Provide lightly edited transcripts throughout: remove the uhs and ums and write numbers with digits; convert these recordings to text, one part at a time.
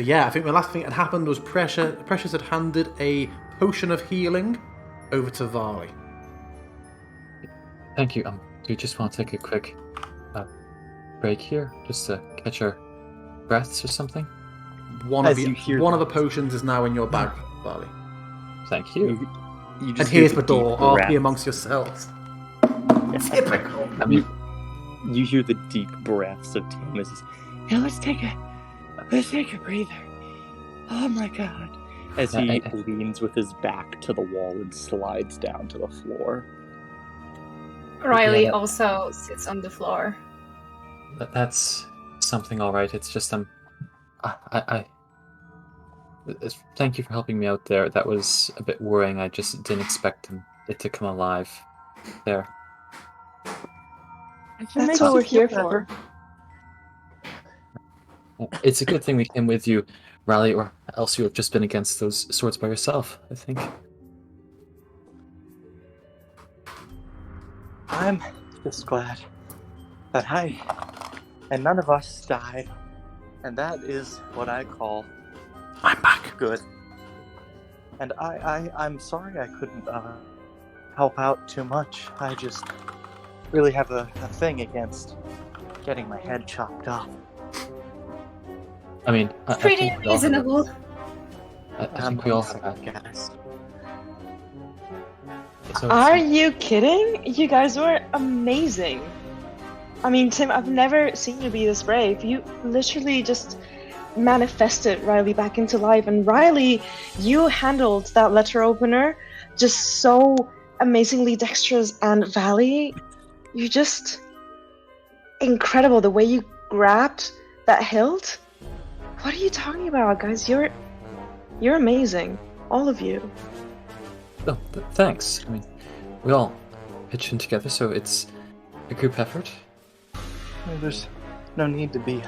yeah, I think the last thing that happened was Precious had handed a potion of healing over to Varley. Thank you. Do you just want to take a quick break here, just to catch our breaths or something? One of the potions is now in your bag, Varley. Thank you. And here's the door. Be amongst yourselves. Typical. You hear the deep breaths of Tim as he's, "Hey, let's take a breather. Oh my god!" As he leans with his back to the wall and slides down to the floor. Riley also sits on the floor. That's something, all right. It's just thank you for helping me out there. That was a bit worrying. I just didn't expect it to come alive there. That's what we're here for. It's a good thing we came with you, Riley, or else you would have just been against those swords by yourself, I think. I'm just glad that and none of us died, and that is what I call I'm back. Good. And I'm sorry I couldn't help out too much. I just really have a thing against getting my head chopped off. I mean, Pretty reasonable. I think we all have that. Guys. Are you kidding? You guys were amazing. I mean, Tim, I've never seen you be this brave. You literally just manifested Riley back into life. And Riley, you handled that letter opener just so amazingly dexterous. And Valley, you're just incredible. The way you grabbed that hilt. What are you talking about, guys? You're amazing. All of you. Oh, thanks. I mean, we all pitch in together, so it's a group effort. There's no need to be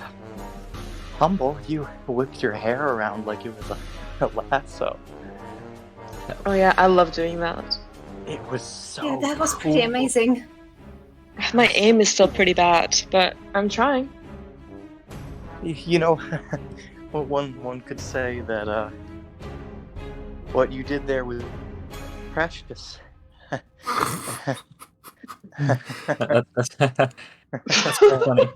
humble. You whipped your hair around like it was a lasso. Oh yeah, I love doing that. It was so Yeah, that was cool. pretty amazing. My aim is still pretty bad, but I'm trying. You know, well, one could say that what you did there was precious. That's pretty funny.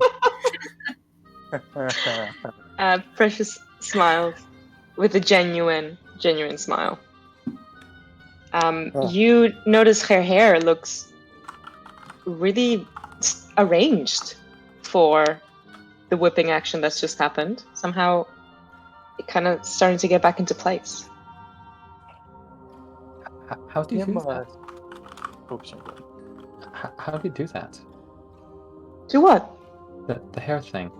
Precious smiles with a genuine smile. You notice her hair looks really arranged for the whipping action that's just happened. Somehow it kind of starting to get back into place. How do you do that? Oops, sorry. How do you do that? Do what? The hair thing.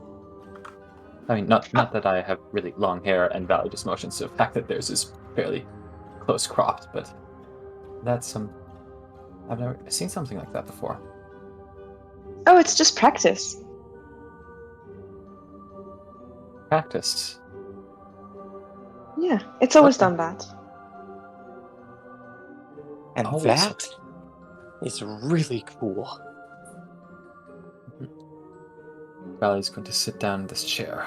I mean, not that I have really long hair and valid motion, so the fact that theirs is fairly close cropped, but that's I've never seen something like that before. Oh, it's just practice. Practice. Yeah, it's always done that. And that is really cool. Riley's going to sit down in this chair.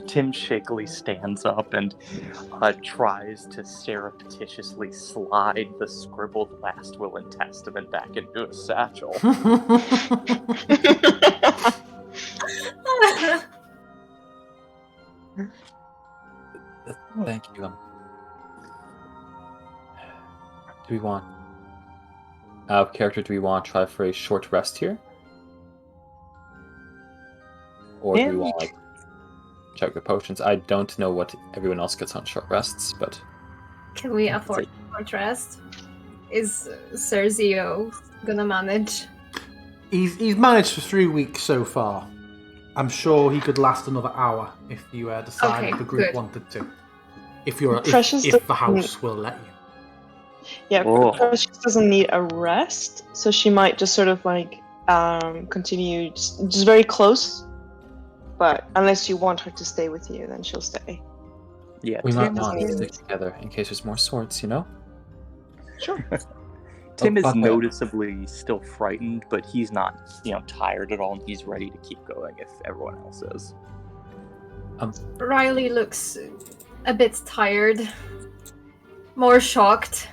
Tim shakily stands up and tries to surreptitiously slide the scribbled last will and testament back into a satchel. Thank you. Do we want... character, do we want to try for a short rest here? Or do we want to check the potions? I don't know what everyone else gets on short rests, but... Can we afford short rest? Is Sergio gonna manage? He's managed for 3 weeks so far. I'm sure he could last another hour if you decided the group wanted to. If the house will let you. Yeah, Precious doesn't need a rest, so she might just sort of like continue just very close. But unless you want her to stay with you, then she'll stay. Yeah, we might want to stick together in case there's more swords, you know? Sure. Tim is noticeably still frightened, but he's not, tired at all, and he's ready to keep going if everyone else is. Riley looks a bit tired, more shocked.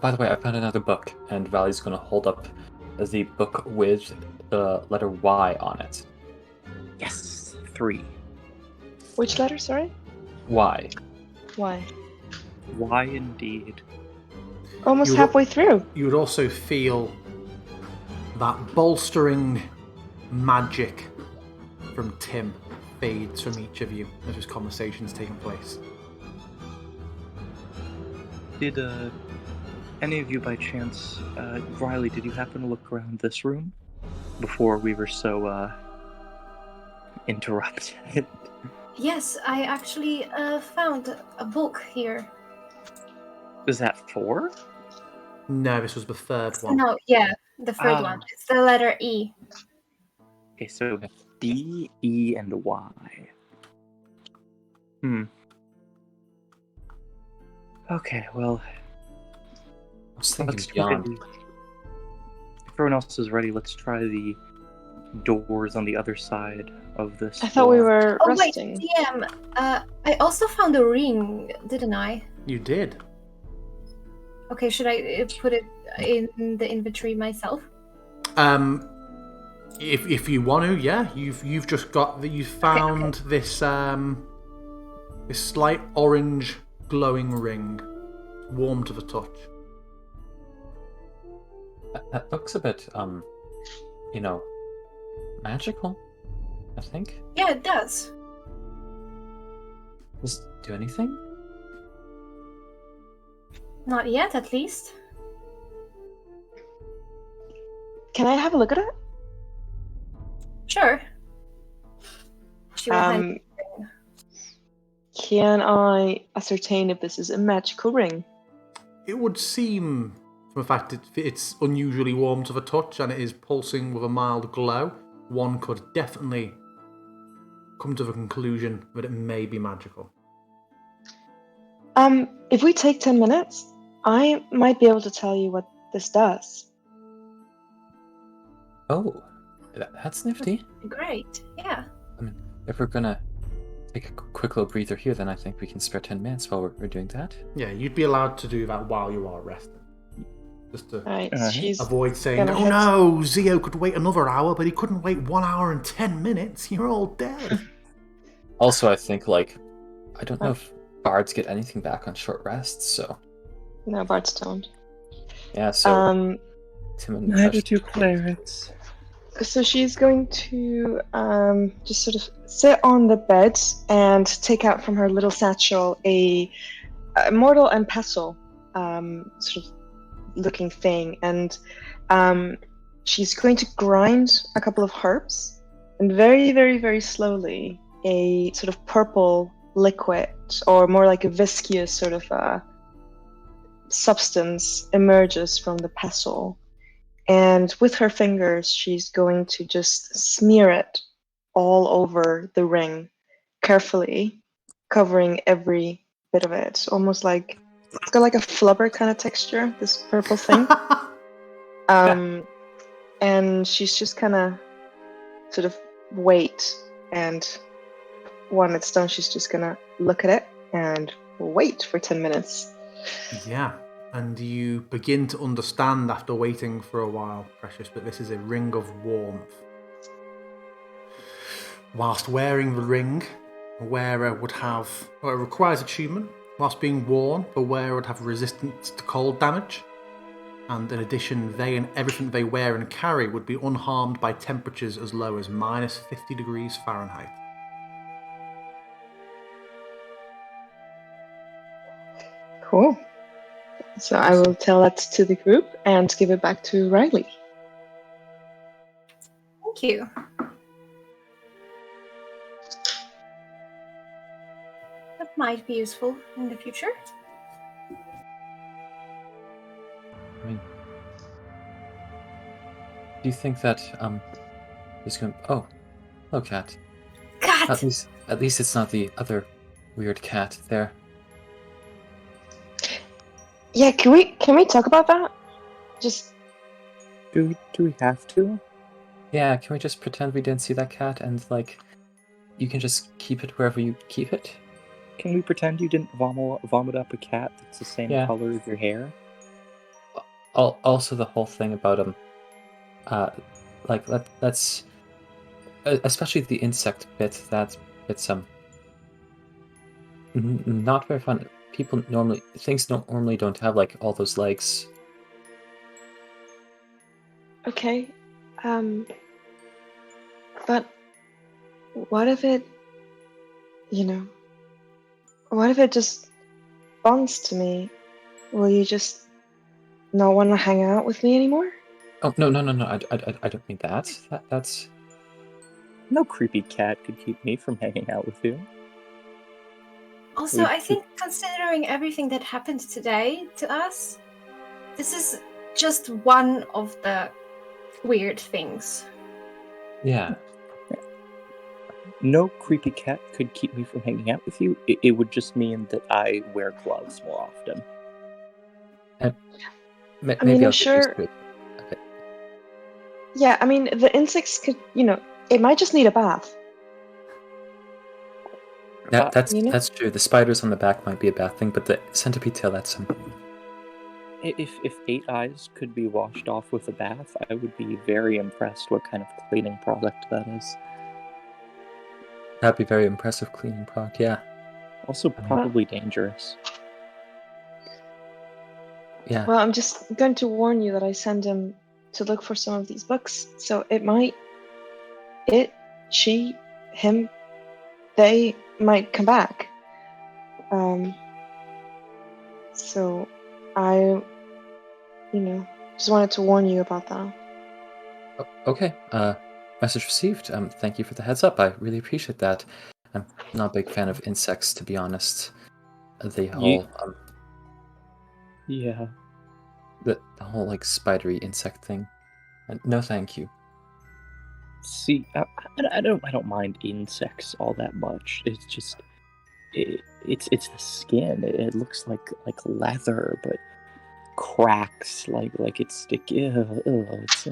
By the way, I found another book, and Valley's going to hold up the book with the letter Y on it. Yes, 3. Which letter, sorry? Y. Why? Y indeed. Almost halfway through. You would also feel that bolstering magic from Tim fades from each of you as this conversation's taking place. Did any of you by chance, Riley, did you happen to look around this room before we were so interrupted? Yes, I actually found a book here. Is that 4? No, this was the third one. No, yeah, the third one. It's the letter E. Okay, so D, E, and Y. Okay, well, I was thinking let's beyond. if everyone else is ready, let's try the doors on the other side of this. I thought we were resting. Wait, DM. I also found a ring, didn't I? You did. Okay, should I put it in the inventory myself? If you want to, yeah. You've just got that. You found this this slight orange glowing ring, warm to the touch. That looks a bit, magical, I think. Yeah, it does. Does it do anything? Not yet, at least. Can I have a look at it? Sure. She will hand Can I ascertain if this is a magical ring? It would seem, from the fact it's unusually warm to the touch and it is pulsing with a mild glow, one could definitely come to the conclusion that it may be magical. If we take 10 minutes, I might be able to tell you what this does. Oh, that's nifty. Great, yeah. I mean, if we're gonna take a quick little breather here, then I think we can spare 10 minutes while we're doing that. Yeah, you'd be allowed to do that while you are resting. Just to avoid saying, oh no, Zio could wait another hour, but he couldn't wait 1 hour and 10 minutes. You're all dead. Also, I think, I don't know if bards get anything back on short rests, so... No, bards don't. Yeah, so... Tim and neither do clerics. So she's going to just sort of sit on the bed and take out from her little satchel a mortal and pestle sort of looking thing, and she's going to grind a couple of herbs, and very, very, very slowly a sort of purple liquid, or more like a viscous sort of substance emerges from the pestle. And with her fingers, she's going to just smear it all over the ring, carefully, covering every bit of it. Almost like, it's got like a flubber kind of texture, this purple thing. And she's just kind of sort of wait, and when it's done, she's just gonna look at it and wait for 10 minutes. Yeah. And you begin to understand after waiting for a while, Precious, but this is a ring of warmth. Whilst wearing the ring, the wearer would have... Well, it requires attunement. Whilst being worn, the wearer would have resistance to cold damage. And in addition, they and everything they wear and carry would be unharmed by temperatures as low as minus 50 degrees Fahrenheit. Cool. So I will tell that to the group and give it back to Riley. Thank you. That might be useful in the future. I mean, do you think that he's going? Oh, hello, cat. Cat. At least it's not the other weird cat there. Yeah, can we talk about that? Just Do we have to? Yeah, can we just pretend we didn't see that cat and, like, you can just keep it wherever you keep it? Can we pretend you didn't vomit up a cat that's the same Yeah. color as your hair? Also, the whole thing about like that's especially the insect bit. That it's not very fun. Things normally don't have like all those legs. okay. But what if it, you know, what if it just bonds to me? Will you just not want to hang out with me anymore? Oh no! I don't mean that. That's No creepy cat could keep me from hanging out with you. Also, I think considering everything that happened today to us, this is just one of the weird things. yeah. No creepy cat could keep me from hanging out with you. It would just mean that I wear gloves more often. Maybe I'm I'll get sure. used to it a bit. Yeah, I mean, the insects could, it might just need a bath. That's true. The spiders on the back might be a bad thing, but the centipede tail, that's If 8 eyes could be washed off with a bath, I would be very impressed what kind of cleaning product that is. that'd be very impressive cleaning product. Yeah. Also, probably dangerous. Yeah. Well, I'm just going to warn you that I send him to look for some of these books, so she, him, they might come back. So I, just wanted to warn you about that. Okay. Message received. Thank you for the heads up. I really appreciate that. I'm not a big fan of insects, to be honest. The whole Yeah. the whole like spidery insect thing. No, thank you. See, I don't mind insects all that much. It's just it's the skin. It looks like leather, but cracks like it's sticky. It's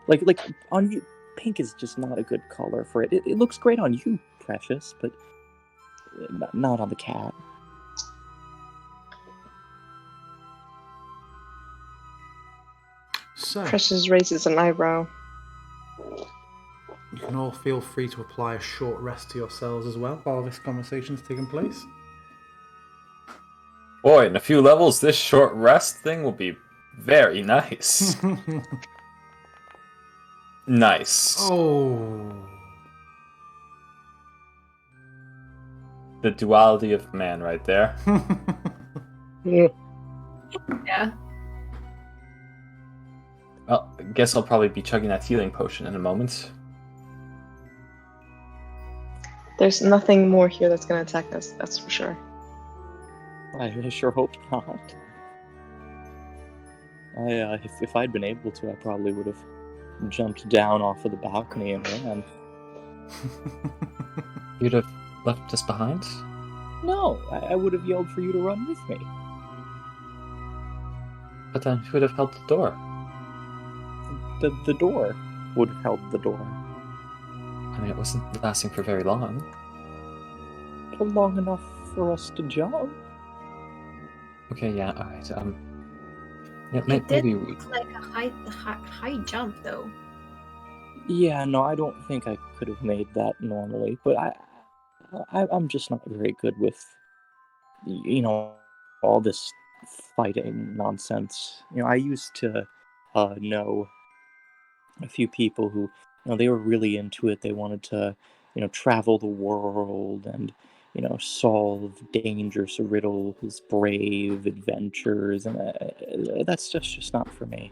like on you. Pink is just not a good color for it. It looks great on you, Precious, but not on the cat. So, Precious raises an eyebrow. you can all feel free to apply a short rest to yourselves as well while this conversation's taking place. Boy, in a few levels, this short rest thing will be very nice. Nice. Oh. The duality of man right there. Yeah. Well, I guess I'll probably be chugging that healing potion in a moment. There's nothing more here that's going to attack us, that's for sure. I sure hope not. If I'd been able to, I probably would have jumped down off of the balcony and ran. You'd have left us behind? No, I would have yelled for you to run with me. But then who would have held the door? The door would have held the door. I mean, it wasn't lasting for very long. For long enough for us to jump. Okay, yeah, alright. Yeah, It did maybe we... look like a high jump, though. Yeah, no, I don't think I could have made that normally, but I'm just not very good with, all this fighting nonsense. I used to know a few people who, they were really into it. They wanted to, travel the world and, solve dangerous riddles, brave adventures, and that's just not for me.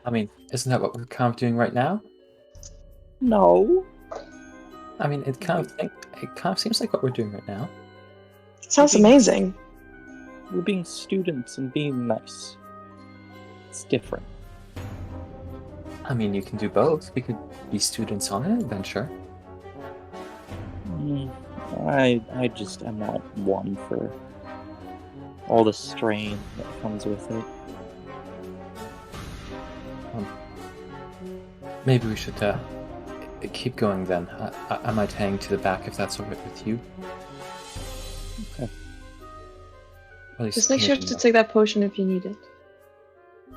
I mean, isn't that what we're kind of doing right now? No. I mean, it kind of seems like what we're doing right now. Sounds amazing. We're being students and being nice. It's different. I mean, you can do both. We could be students on an adventure. I'm not one for all the strain that comes with it. Maybe we should keep going then. I might hang to the back if that's alright with you. Okay. At least Just make sure maybe to not. take that potion if you need it.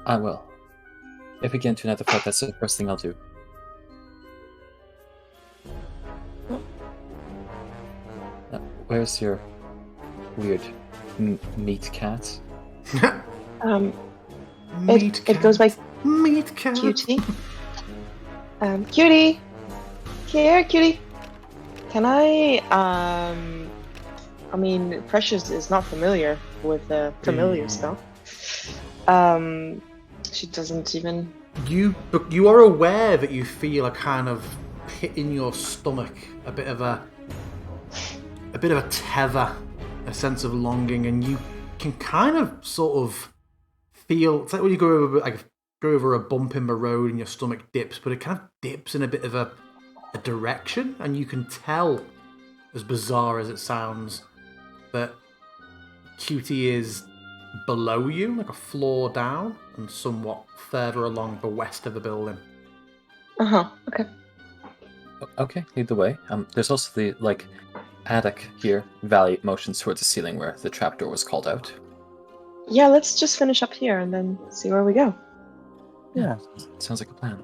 I will. If we get into another fight, that's the first thing I'll do. Where's your weird meat cat? Meat It goes by cat. Meat cat. Cutie. Cutie! Here, Cutie! Can I mean, Precious is not familiar with the familiar spell. She doesn't even... You are aware that you feel a kind of pit in your stomach, a bit of a tether, a sense of longing, and you can kind of sort of feel. It's like when you go over a bump in the road and your stomach dips, but it kind of dips in a bit of a direction, and you can tell, as bizarre as it sounds, that Cutie is below you, like a floor down, and somewhat further along the west of the building. Okay. Okay, lead the way. There's also the attic here. Valley motions towards the ceiling where the trapdoor was called out. Yeah, let's just finish up here and then see where we go. Yeah. Sounds like a plan.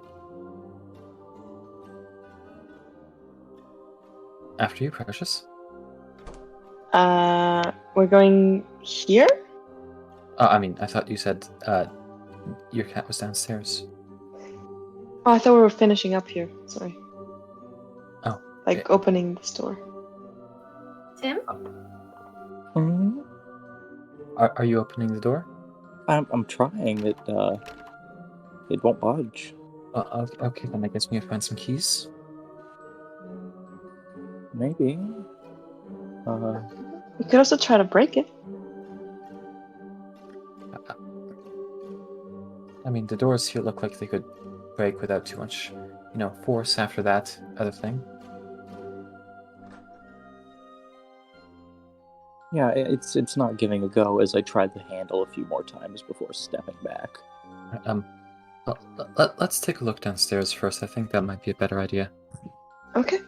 After you, Precious. We're going here? I thought you said your cat was downstairs. Oh, I thought we were finishing up here. Sorry. Oh. Like opening this door. Tim? Mhm. Are you opening the door? I'm trying. It won't budge. Okay, then I guess we have to find some keys. Maybe. We could also try to break it. I mean, the doors here look like they could break without too much, force after that other thing. Yeah, it's not giving a go as I tried the handle a few more times before stepping back. Let's take a look downstairs first. I think that might be a better idea. Okay.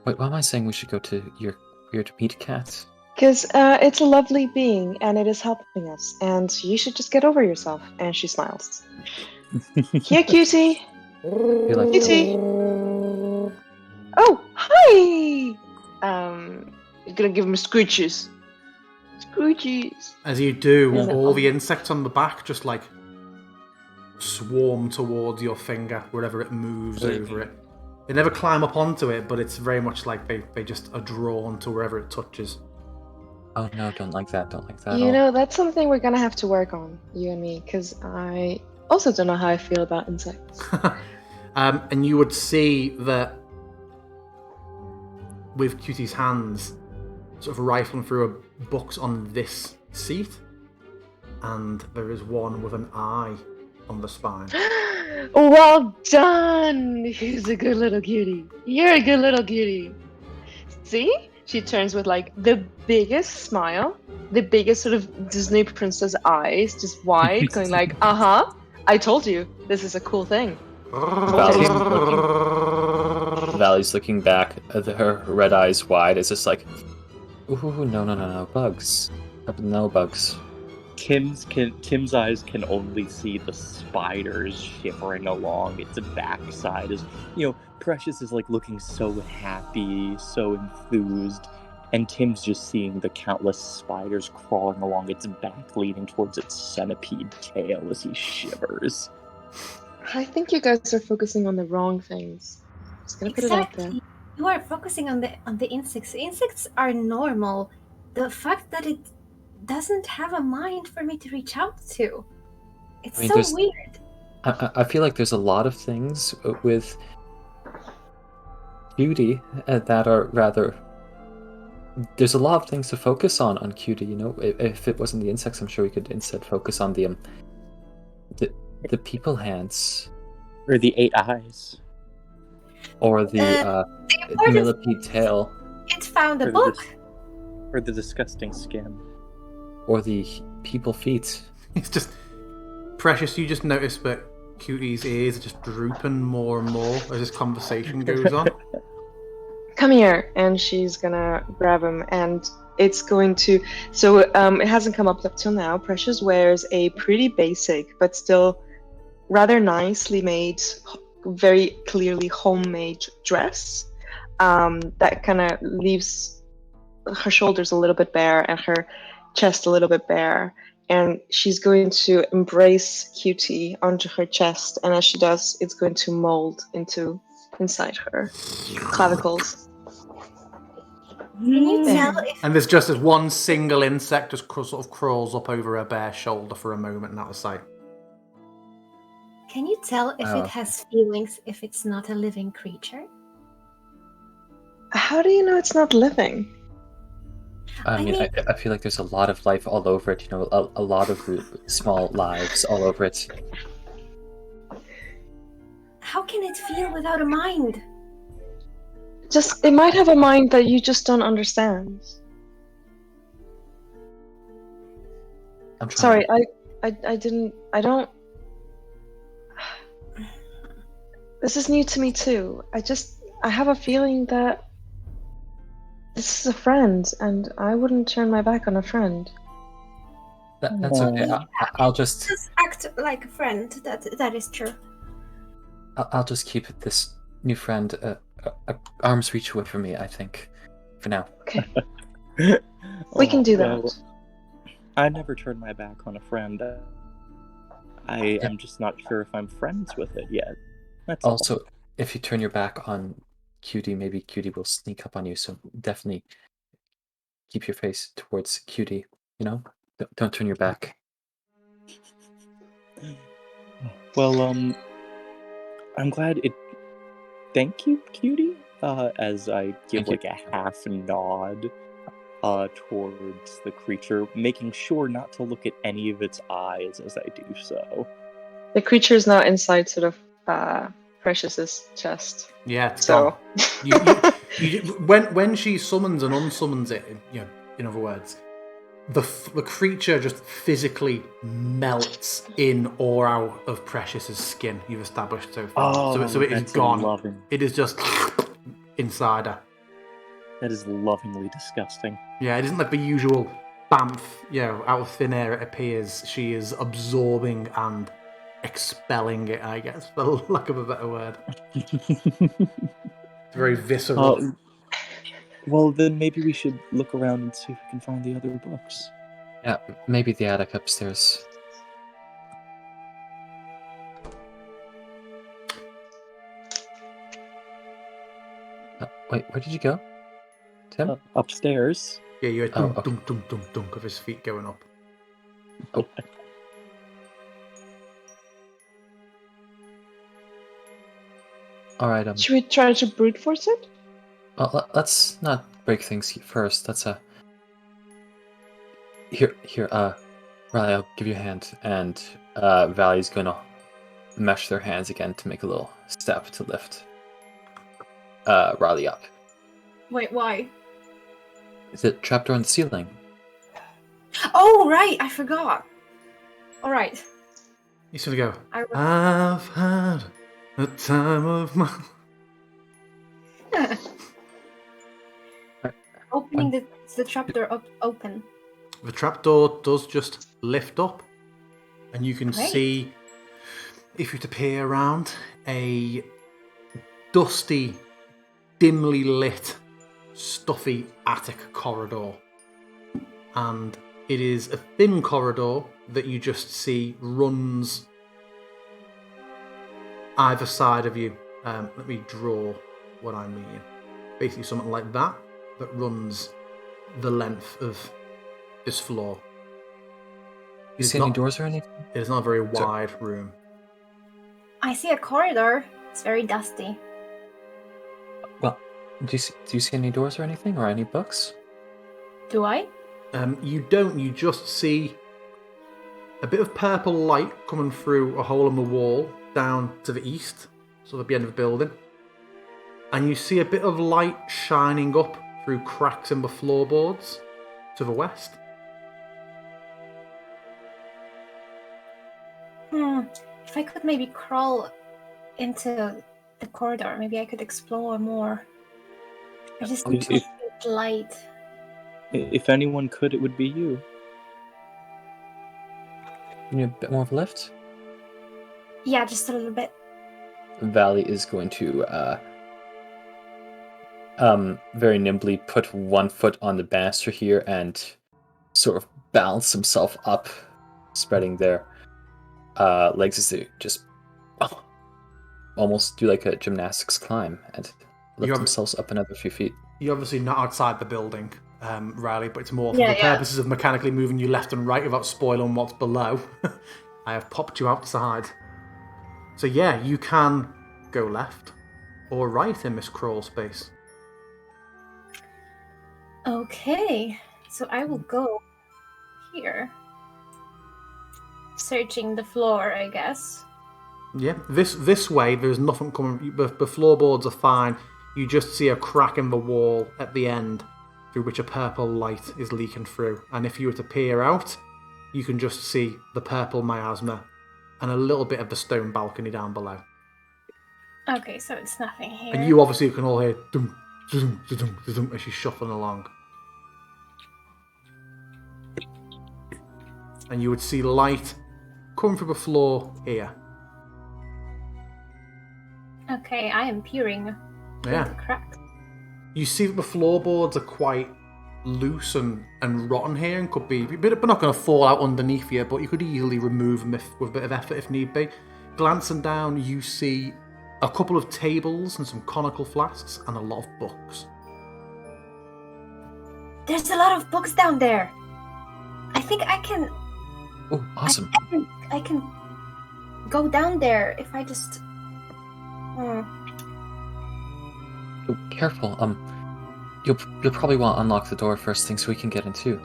Wait, why am I saying we should go to your weird meat cat? Because it's a lovely being and it is helping us. And you should just get over yourself. And she smiles. Here, Cutie! You're like, Cutie! Oh, hi! You're gonna give him scooches. Scooches! As you do, Is it all on? the insects on the back just swarm towards your finger wherever it moves over it. They never climb up onto it, but it's very much like they just are drawn to wherever it touches. oh no, don't like that at all. You know, that's something we're gonna have to work on, you and me, because I also don't know how I feel about insects. And you would see that with Cutie's hands sort of rifling through books on this seat, and there is one with an eye on the spine. Well done! He's a good little cutie. You're a good little cutie. See? She turns with the biggest smile, the biggest sort of Disney princess eyes, just wide, going I told you, this is a cool thing. Valley's looking back, her red eyes wide. It's just like, ooh, no, bugs. No bugs. Tim's eyes can only see the spiders shivering along its backside as Precious is looking so happy, so enthused, and Tim's just seeing the countless spiders crawling along its back, leading towards its centipede tail as he shivers. I think you guys are focusing on the wrong things. Just gonna put it out there. Exactly. You are focusing on the insects. Insects are normal. The fact that it doesn't have a mind for me to reach out to. It's so weird. I feel like there's a lot of things with Cutie that are rather... There's a lot of things to focus on Cutie, If it wasn't the insects, I'm sure we could instead focus on the people hands. Or the 8 eyes. Or the millipede tail. It found a Or book. Or the disgusting skin. or the people feet. It's just Precious. You just notice that Cutie's ears are just drooping more and more as this conversation goes on. Come here, and she's gonna grab him, and it's going to. So it hasn't come up till now. Precious wears a pretty basic, but still rather nicely made, very clearly homemade dress. That kind of leaves her shoulders a little bit bare and her chest a little bit bare. And she's going to embrace Cutie onto her chest, and as she does, it's going to mold inside her clavicles. Can you tell if And there's just this one single insect just sort of crawls up over her bare shoulder for a moment and out of sight. Can you tell if Oh. it has feelings if it's not a living creature? How do you know it's not living? I mean, I feel like there's a lot of life all over it. A lot of small lives all over it. How can it feel without a mind? Just it might have a mind that you just don't understand. I'm trying. Sorry, I don't. This is new to me too. I have a feeling that this is a friend, and I wouldn't turn my back on a friend. That's okay. I'll just Just act like a friend. That is true. I'll just keep this new friend arm's reach away from me. I think, for now. Okay, we can do that. Well, I never turn my back on a friend. I am just not sure if I'm friends with it yet. That's all. Also, if you turn your back on Cutie, maybe Cutie will sneak up on you. So definitely keep your face towards Cutie. Don't turn your back. Well, I'm glad it. Thank you, Cutie. As I give Thank like a half nod, towards the creature, making sure not to look at any of its eyes as I do so. The creature is now inside sort of Precious's chest. Yeah, it's So gone. When she summons and unsummons it, in other words, the creature just physically melts in or out of Precious's skin. You've established so far, so it is that's gone. Loving. It is just inside her. That is lovingly disgusting. Yeah, it isn't like the usual bamf. Out of thin air it appears. She is absorbing and expelling it, I guess, for lack of a better word. It's very visceral. Well, then maybe we should look around and see if we can find the other books. Yeah, maybe the attic upstairs. Wait, where did you go, Tim? Upstairs. Yeah, you heard Oh, dunk, okay. dunk, dunk, dunk, dunk of his feet going up. Oh. All right. should we try to brute force it? Well, let's not break things first. Let's Here. Riley, I'll give you a hand, and Valley's gonna mesh their hands again to make a little step to lift Riley up. Wait, why? Is it trapdoor on the ceiling? Oh, right, I forgot. All right. He's gonna go. I I've had a time of my. Opening the trapdoor open. The trapdoor does just lift up, and you can Great. see, if you were to peer around, a dusty, dimly lit, stuffy attic corridor. And it is a thin corridor that you just see runs either side of you. Let me draw what I mean. Basically something like that runs the length of this floor. You see any doors or anything? It is not a very wide room. I see a corridor. It's very dusty. Well, do you see any doors or anything, or any books? Do I? You don't. You just see a bit of purple light coming through a hole in the wall down to the east, so at the end of the building. And you see a bit of light shining up through cracks in the floorboards to the west. If I could maybe crawl into the corridor, maybe I could explore more. I just need to get light. If anyone could, it would be you. You need a bit more of a lift? Yeah, just a little bit. Valley is going to very nimbly put one foot on the banister here and sort of balance himself up, spreading their legs as they just almost do like a gymnastics climb and lift themselves up another few feet. You're obviously not outside the building, Riley, but it's more for the purposes of mechanically moving you left and right without spoiling what's below. I have popped you outside. So yeah, you can go left or right in this crawl space. Okay, so I will go here. Searching the floor, I guess. Yeah, this way, there's nothing coming. The floorboards are fine. You just see a crack in the wall at the end through which a purple light is leaking through. And if you were to peer out, you can just see the purple miasma and a little bit of the stone balcony down below. Okay, so it's nothing here. And you obviously can all hear dum, dum, dum, dum, dum, as she's shuffling along. And you would see light come through the floor here. Okay, I am peering through the crack. You see that the floorboards are quite loose and rotten here and could be, but not going to fall out underneath you, but you could easily remove them with a bit of effort if need be. Glancing down, you see a couple of tables and some conical flasks and a lot of books. There's a lot of books down there. I think I can... Oh, awesome. I can go down there if I just... Oh, careful. You'll probably want to unlock the door first thing so we can get in too.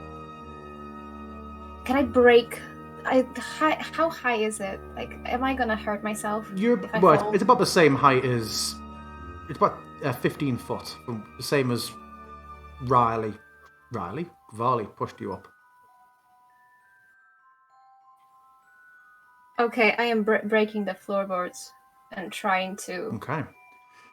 Can I break? How high is it? Like, am I gonna hurt myself? It's about the same height as. It's about 15 foot, the same as Riley. Varley pushed you up. Okay, I am breaking the floorboards and trying to. Okay.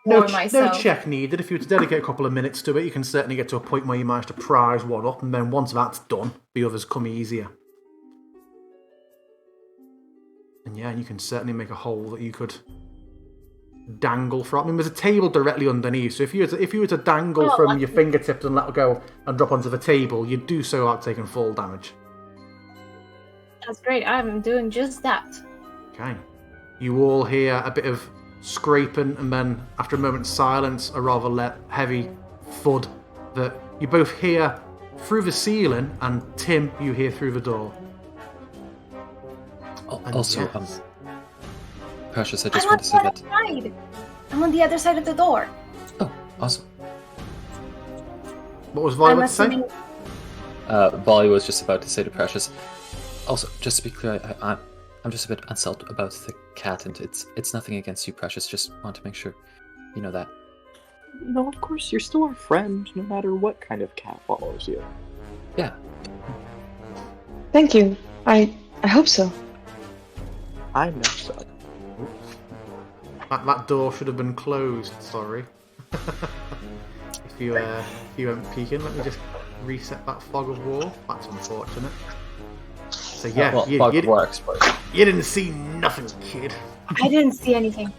No check needed. If you were to dedicate a couple of minutes to it, you can certainly get to a point where you manage to prise one up, and then once that's done, the others come easier. And yeah, you can certainly make a hole that you could dangle from. I mean, there's a table directly underneath, so if you were to dangle from your fingertips and let go and drop onto the table, you'd do so without taking fall damage. That's great. I'm doing just that. Okay. You all hear a bit of scraping, and then after a moment's silence, a rather heavy thud that you both hear through the ceiling, and Tim, you hear through the door. Precious, I just want to say that. I'm on the other side of the door. Oh, awesome. What was Violet saying? Volley was just about to say to Precious. Also, just to be clear, I'm just a bit unsettled about the cat, and it's nothing against you, Precious. Just want to make sure you know that. No, of course, you're still our friend, no matter what kind of cat follows you. Yeah. Thank you. I hope so. I know so. That door should have been closed, sorry. If you weren't peeking, let me just reset that fog of war. That's unfortunate. So yeah, fog of war explosion. You didn't see nothing, kid. I didn't see anything.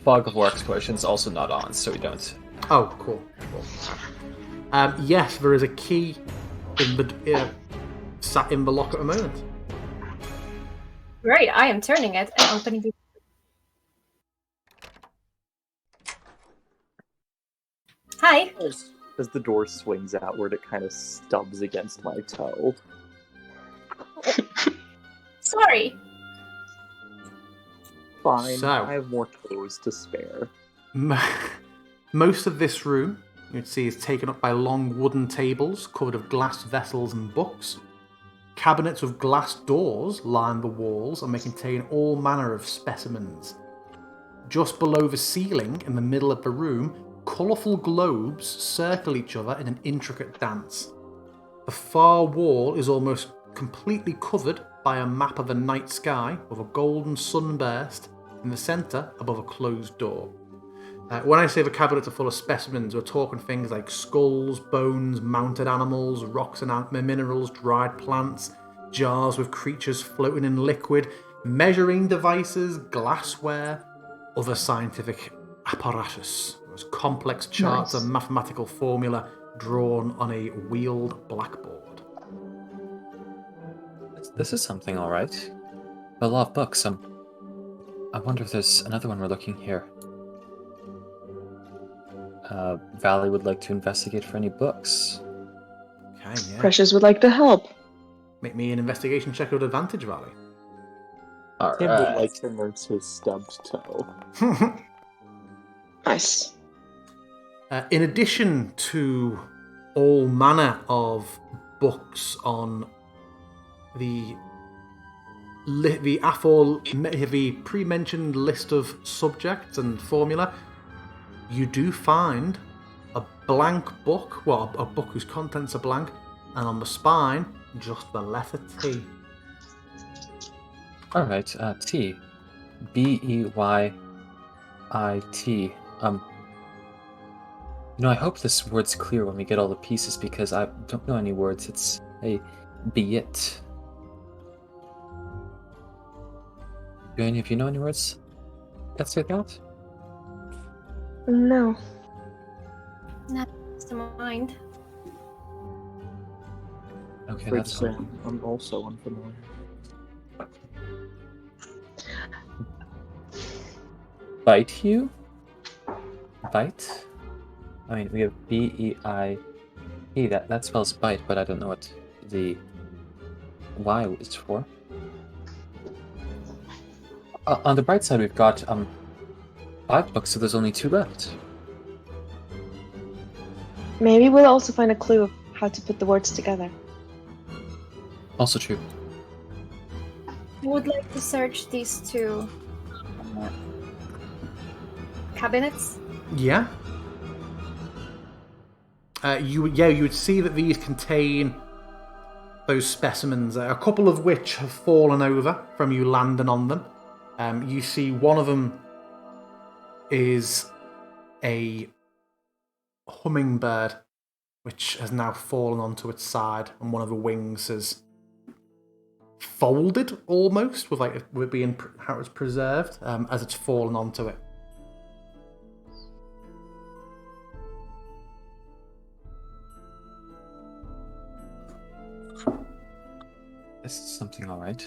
Fog of war explosion is also not on, so we don't. Oh, cool. Yes, there is a key in the sat in the lock at the moment. Right, I am turning it and opening the... Hi. As the door swings outward, it kind of stubs against my toe. Sorry. Fine, So, I have more toes to spare. Most of this room, you'd see, is taken up by long wooden tables covered with glass vessels and books. Cabinets with glass doors line the walls and may contain all manner of specimens. Just below the ceiling, in the middle of the room, colourful globes circle each other in an intricate dance. The far wall is almost completely covered by a map of a night sky with a golden sunburst in the centre above a closed door. When I say the cabinets are full of specimens, we're talking things like skulls, bones, mounted animals, rocks and minerals, dried plants, jars with creatures floating in liquid, measuring devices, glassware, other scientific apparatus. There's complex charts and mathematical formula drawn on a wheeled blackboard. This is something, all right. A lot of books. I wonder if there's another one we're looking here. Valley would like to investigate for any books. Okay, yeah. Precious would like to help. Make me an investigation check with advantage, Valley. All Tim would right. like to nurse his stubbed toe. Nice. In addition to all manner of books on the pre-mentioned list of subjects and formula, you do find a blank book, well, a book whose contents are blank, and on the spine, just the letter T. All right. T. Beyit. I hope this word's clear when we get all the pieces because I don't know any words. It's a beyit. Do any of you know any words? Let's say that. No. Not to mind. Okay, Great that's Sam. I'm also unfamiliar. bite you. Bite. I mean, we have B-E-I-E. That spells bite, but I don't know what the Y is for. On the bright side, we've got 5 books, so there's only 2 left. Maybe we'll also find a clue of how to put the words together. Also true. I would like to search these 2 cabinets. Yeah. You would see that these contain those specimens, a couple of which have fallen over from you landing on them. You see one of them is a hummingbird, which has now fallen onto its side, and one of the wings has folded almost, with it being how it's preserved as it's fallen onto it. This is something alright.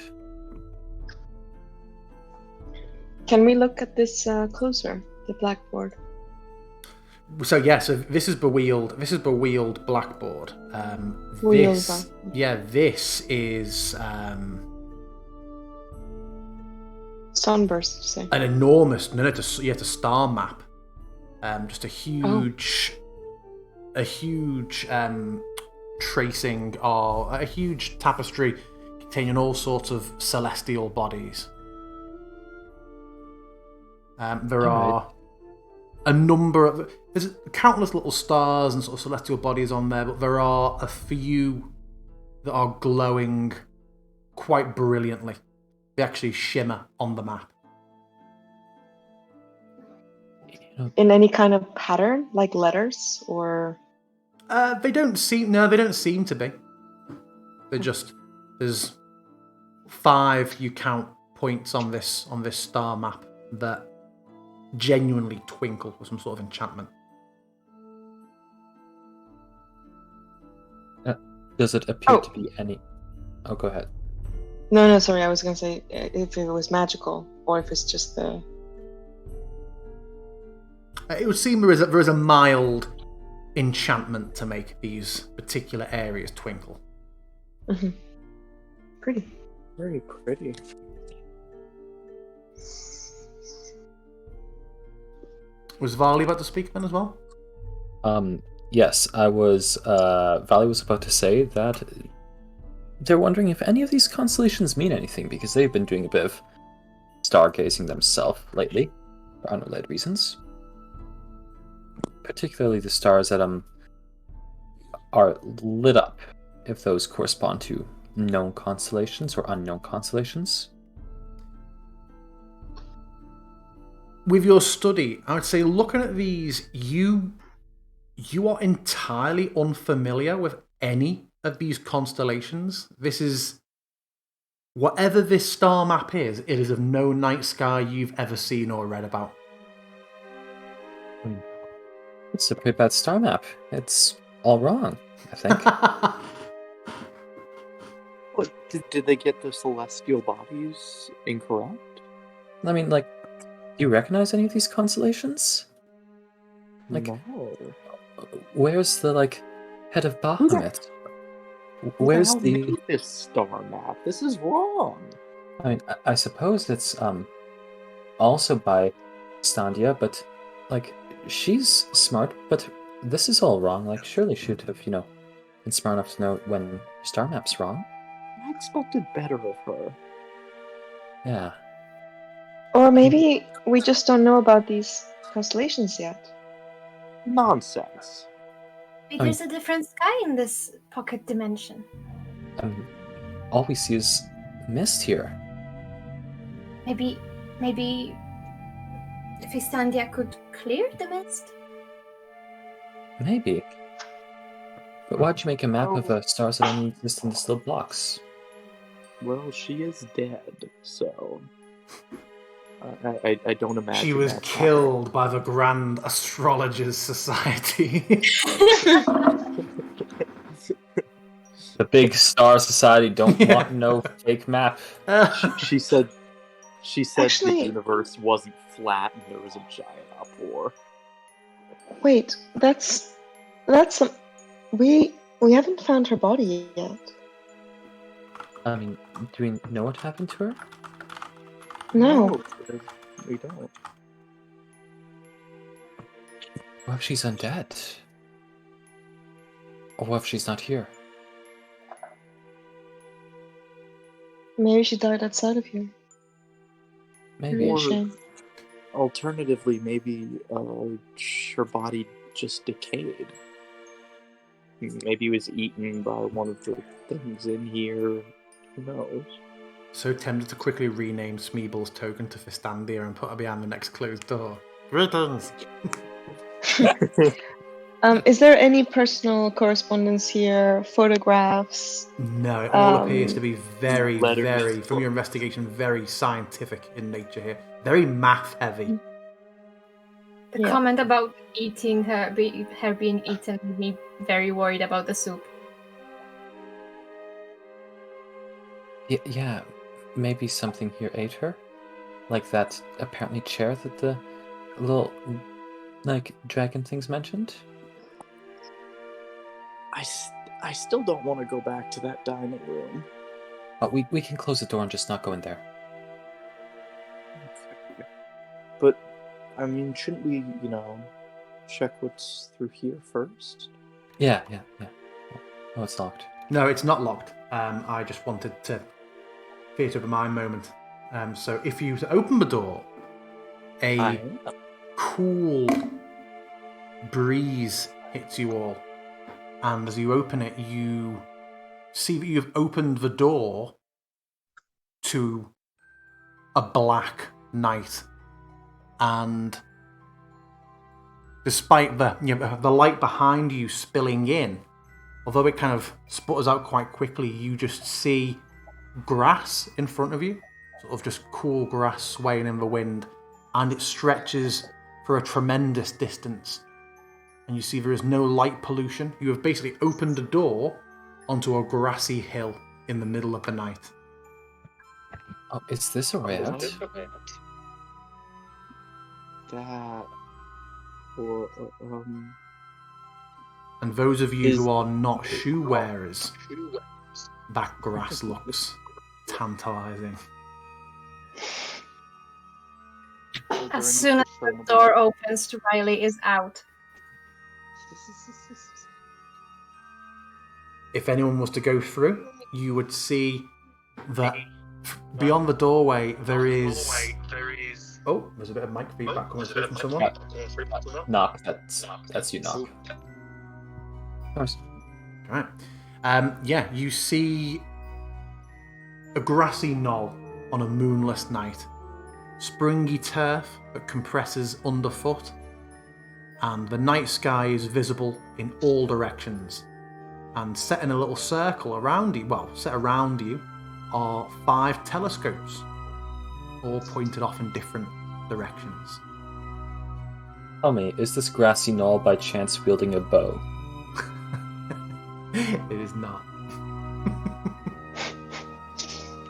Can we look at this closer? The blackboard. So this is bewheeled. This is bewheeled blackboard. This is Sunburst, you say? an enormous. No, it's a star map. Just a huge tracing or a huge tapestry containing all sorts of celestial bodies. There are a number of... There's countless little stars and sort of celestial bodies on there, but there are a few that are glowing quite brilliantly. They actually shimmer on the map. In any kind of pattern, like letters, or... They don't seem to be. They're just... There's 5 you count points on this star map that genuinely twinkle with some sort of enchantment. Does it appear to be any... Oh, go ahead. No, sorry, I was going to say if it was magical, or if it's just the... It would seem there is a mild enchantment to make these particular areas twinkle. Mm-hmm. Pretty. Very pretty. Was Varley about to speak then as well? Yes, I was... Valley was about to say that they're wondering if any of these constellations mean anything, because they've been doing a bit of stargazing themselves lately, for unrelated reasons. Particularly the stars that are lit up, if those correspond to known constellations or unknown constellations? With your study, I would say looking at these, you are entirely unfamiliar with any of these constellations. This is... Whatever this star map is, it is of no night sky you've ever seen or read about. It's a pretty bad star map. It's all wrong, I think. What, did they get the celestial bodies incorrect? I mean, like, do you recognize any of these constellations? Like, No. where's the, like, head of Who the- Bahamut? Who Where's hell the... made this star map? This is wrong. I mean, I suppose it's also by Standia, but like she's smart, but this is all wrong. Like surely she'd have, been smart enough to know when star map's wrong. I expected better of her. Yeah. Or maybe we just don't know about these constellations yet. Nonsense. Maybe there's a different sky in this pocket dimension. All we see is mist here. Maybe if Istandia could clear the mist? Maybe. But why'd you make a map of stars that only exist in these little blocks? Well, she is dead, so I don't imagine She was that's killed by the Grand Astrologers Society. The big star society don't want no fake map. happening. She said Actually- the universe wasn't flat and there was a giant uproar. Wait, that's we haven't found her body yet. I mean, do we know what happened to her? No. We don't. What if she's undead? Or what if she's not here? Maybe she died outside of here. Maybe. Or- Shame. Alternatively, maybe her body just decayed. Maybe it was eaten by one of the things in here. Who knows? So tempted to quickly rename Smeeble's token to Fistandia and put her behind the next closed door. Greetings! Is there any personal correspondence here? Photographs? No, it all appears Um, to be very, letters. very, from your investigation, very scientific in nature here. Very math heavy. The Yeah. comment about eating her being eaten made me very worried about the soup. Yeah, maybe something here ate her? Like that apparently chair that the little, like, dragon things mentioned? I still don't want to go back to that dining room. We can close the door and just not go in there. But, I mean, shouldn't we, check what's through here first? Yeah. Oh, it's locked. No, it's not locked. I just wanted to theatre of the mind moment. So if you open the door, a cool breeze hits you all. And as you open it, you see that you've opened the door to a black night. And despite the light behind you spilling in, although it kind of sputters out quite quickly, you just see grass in front of you, sort of just cool grass swaying in the wind, and it stretches for a tremendous distance. And you see there is no light pollution. You have basically opened a door onto a grassy hill in the middle of the night. Oh, is this a way out? That, or And those of you Is- who are not shoe wearers, that grass looks tantalizing. As soon as the door opens, Riley is out. If anyone was to go through, you would see that beyond the doorway there is... Oh, there's a bit of mic feedback coming through from someone. Knock. That's you, knock. Of course. Right. You see a grassy knoll on a moonless night. Springy turf that compresses underfoot, and the night sky is visible in all directions. And set in a little circle around you, set around you, are 5 telescopes, all pointed off in different directions. Tell me, is this grassy knoll by chance wielding a bow? It is not.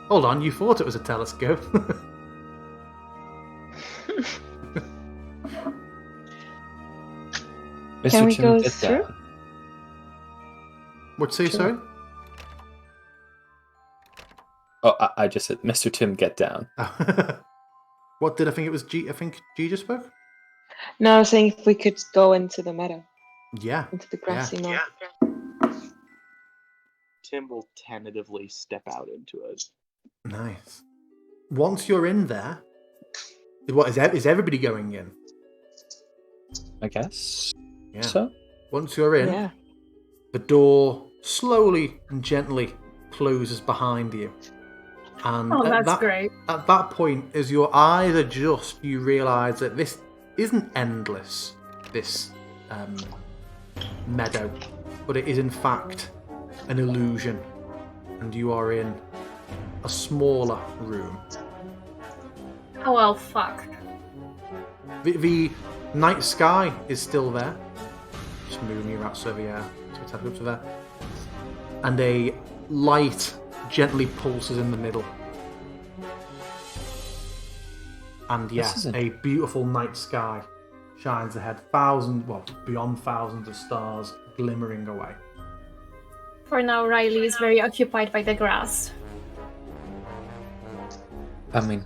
Hold on, you thought it was a telescope. Can we Tim, go get through? down. What'd you say, sorry? Oh, I just said, Mr. Tim, get down. What did I think it was? I think G just spoke? No, I was saying if we could go into the meadow, Yeah. into the grassy knoll. Tim will tentatively step out into it. Nice. Once you're in there, is everybody going in? I guess. Yeah. So? Once you're in, Yeah. the door slowly and gently closes behind you. And Oh, that's great. At that point, as your eyes adjust, you realise that this isn't endless, this meadow, but it is in fact an illusion. And you are in a smaller room. Oh, well, fuck. The night sky is still there. Just moving you out so the telescopes are there. And a light gently pulses in the middle. And a beautiful night sky shines ahead. Beyond thousands of stars glimmering away. For now, Riley is very occupied by the grass. I mean...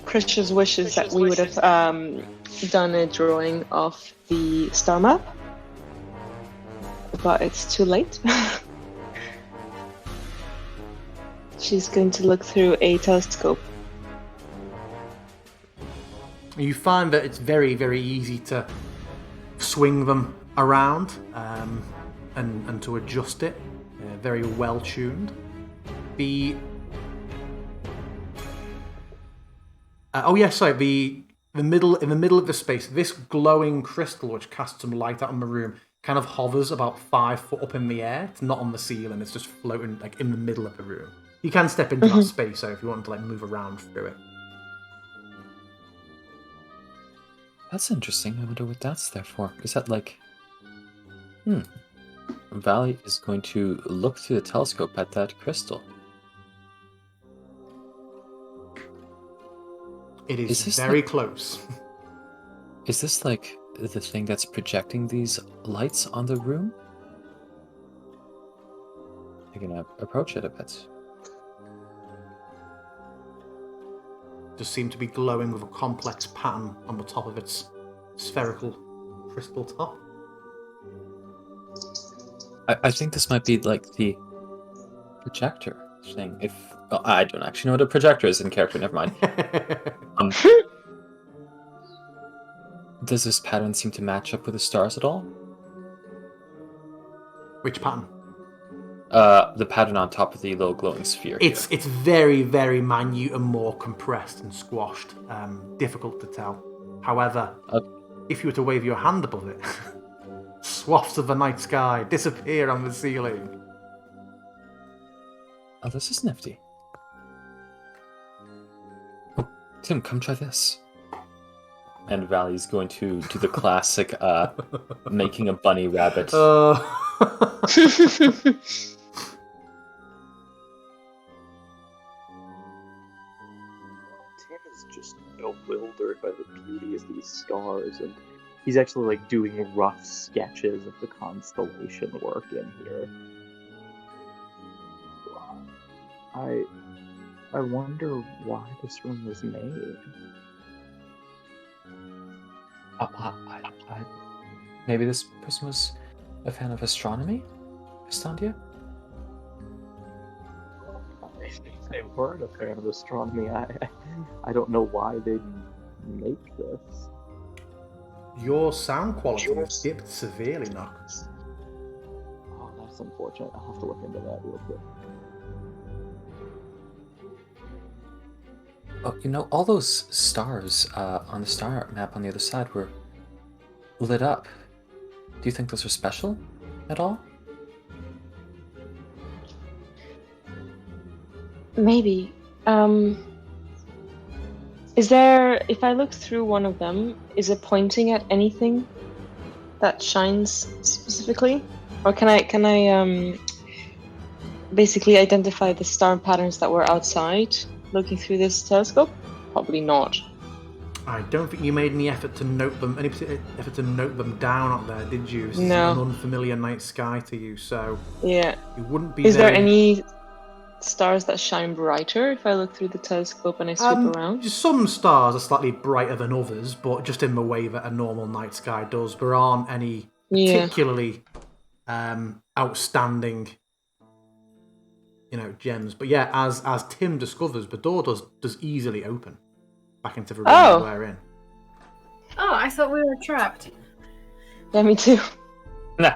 Christian's wishes that we would have done a drawing of the star map, but it's too late. She's going to look through a telescope. You find that it's very, very easy to swing them around and to adjust it. Very well tuned. The middle of the space, this glowing crystal which casts some light out in the room kind of hovers about 5 foot up in the air. It's not on the ceiling, it's just floating like in the middle of the room. You can step into that space though if you want to move around through it. That's interesting. I wonder what that's there for. Is that Valley is going to look through the telescope at that crystal. It is very close. Is this the thing that's projecting these lights on the room? I'm gonna approach it a bit. Just seem to be glowing with a complex pattern on the top of its spherical crystal top. I think this might be the projector thing. I don't actually know what a projector is in character, never mind. Does this pattern seem to match up with the stars at all? Which pattern? The pattern on top of the little glowing sphere. It's very, very minute and more compressed and squashed. Difficult to tell. However, if you were to wave your hand above it, swaths of the night sky disappear on the ceiling. Oh, this is nifty. Oh, Tim, come try this. And Valley's going to do the classic making a bunny rabbit. Tim is just bewildered by the beauty of these stars, and he's actually doing rough sketches of the constellation work in here. I wonder why this room was made. Maybe this person was a fan of astronomy, Estandia? If they weren't a fan of astronomy, I don't know why they'd make this. Your sound quality has dipped severely, Knock. Oh, That's unfortunate. I'll have to look into that real quick. Oh, all those stars on the star map on the other side were lit up. Do you think those are special at all? Maybe. Is there, if I look through one of them, is it pointing at anything that shines specifically? Or can I basically identify the star patterns that were outside looking through this telescope? Probably not. I don't think you made any effort to note them, any particular effort to note them down up there, did you? This is No. an unfamiliar night sky to you, so Yeah. it wouldn't be. Is there any stars that shine brighter if I look through the telescope and I sweep around? Some stars are slightly brighter than others, but just in the way that a normal night sky does. There aren't any particularly outstanding, gems. But yeah, as Tim discovers, the door does easily open back into the room that we're in. Oh, I thought we were trapped. Yeah, me too. Nah.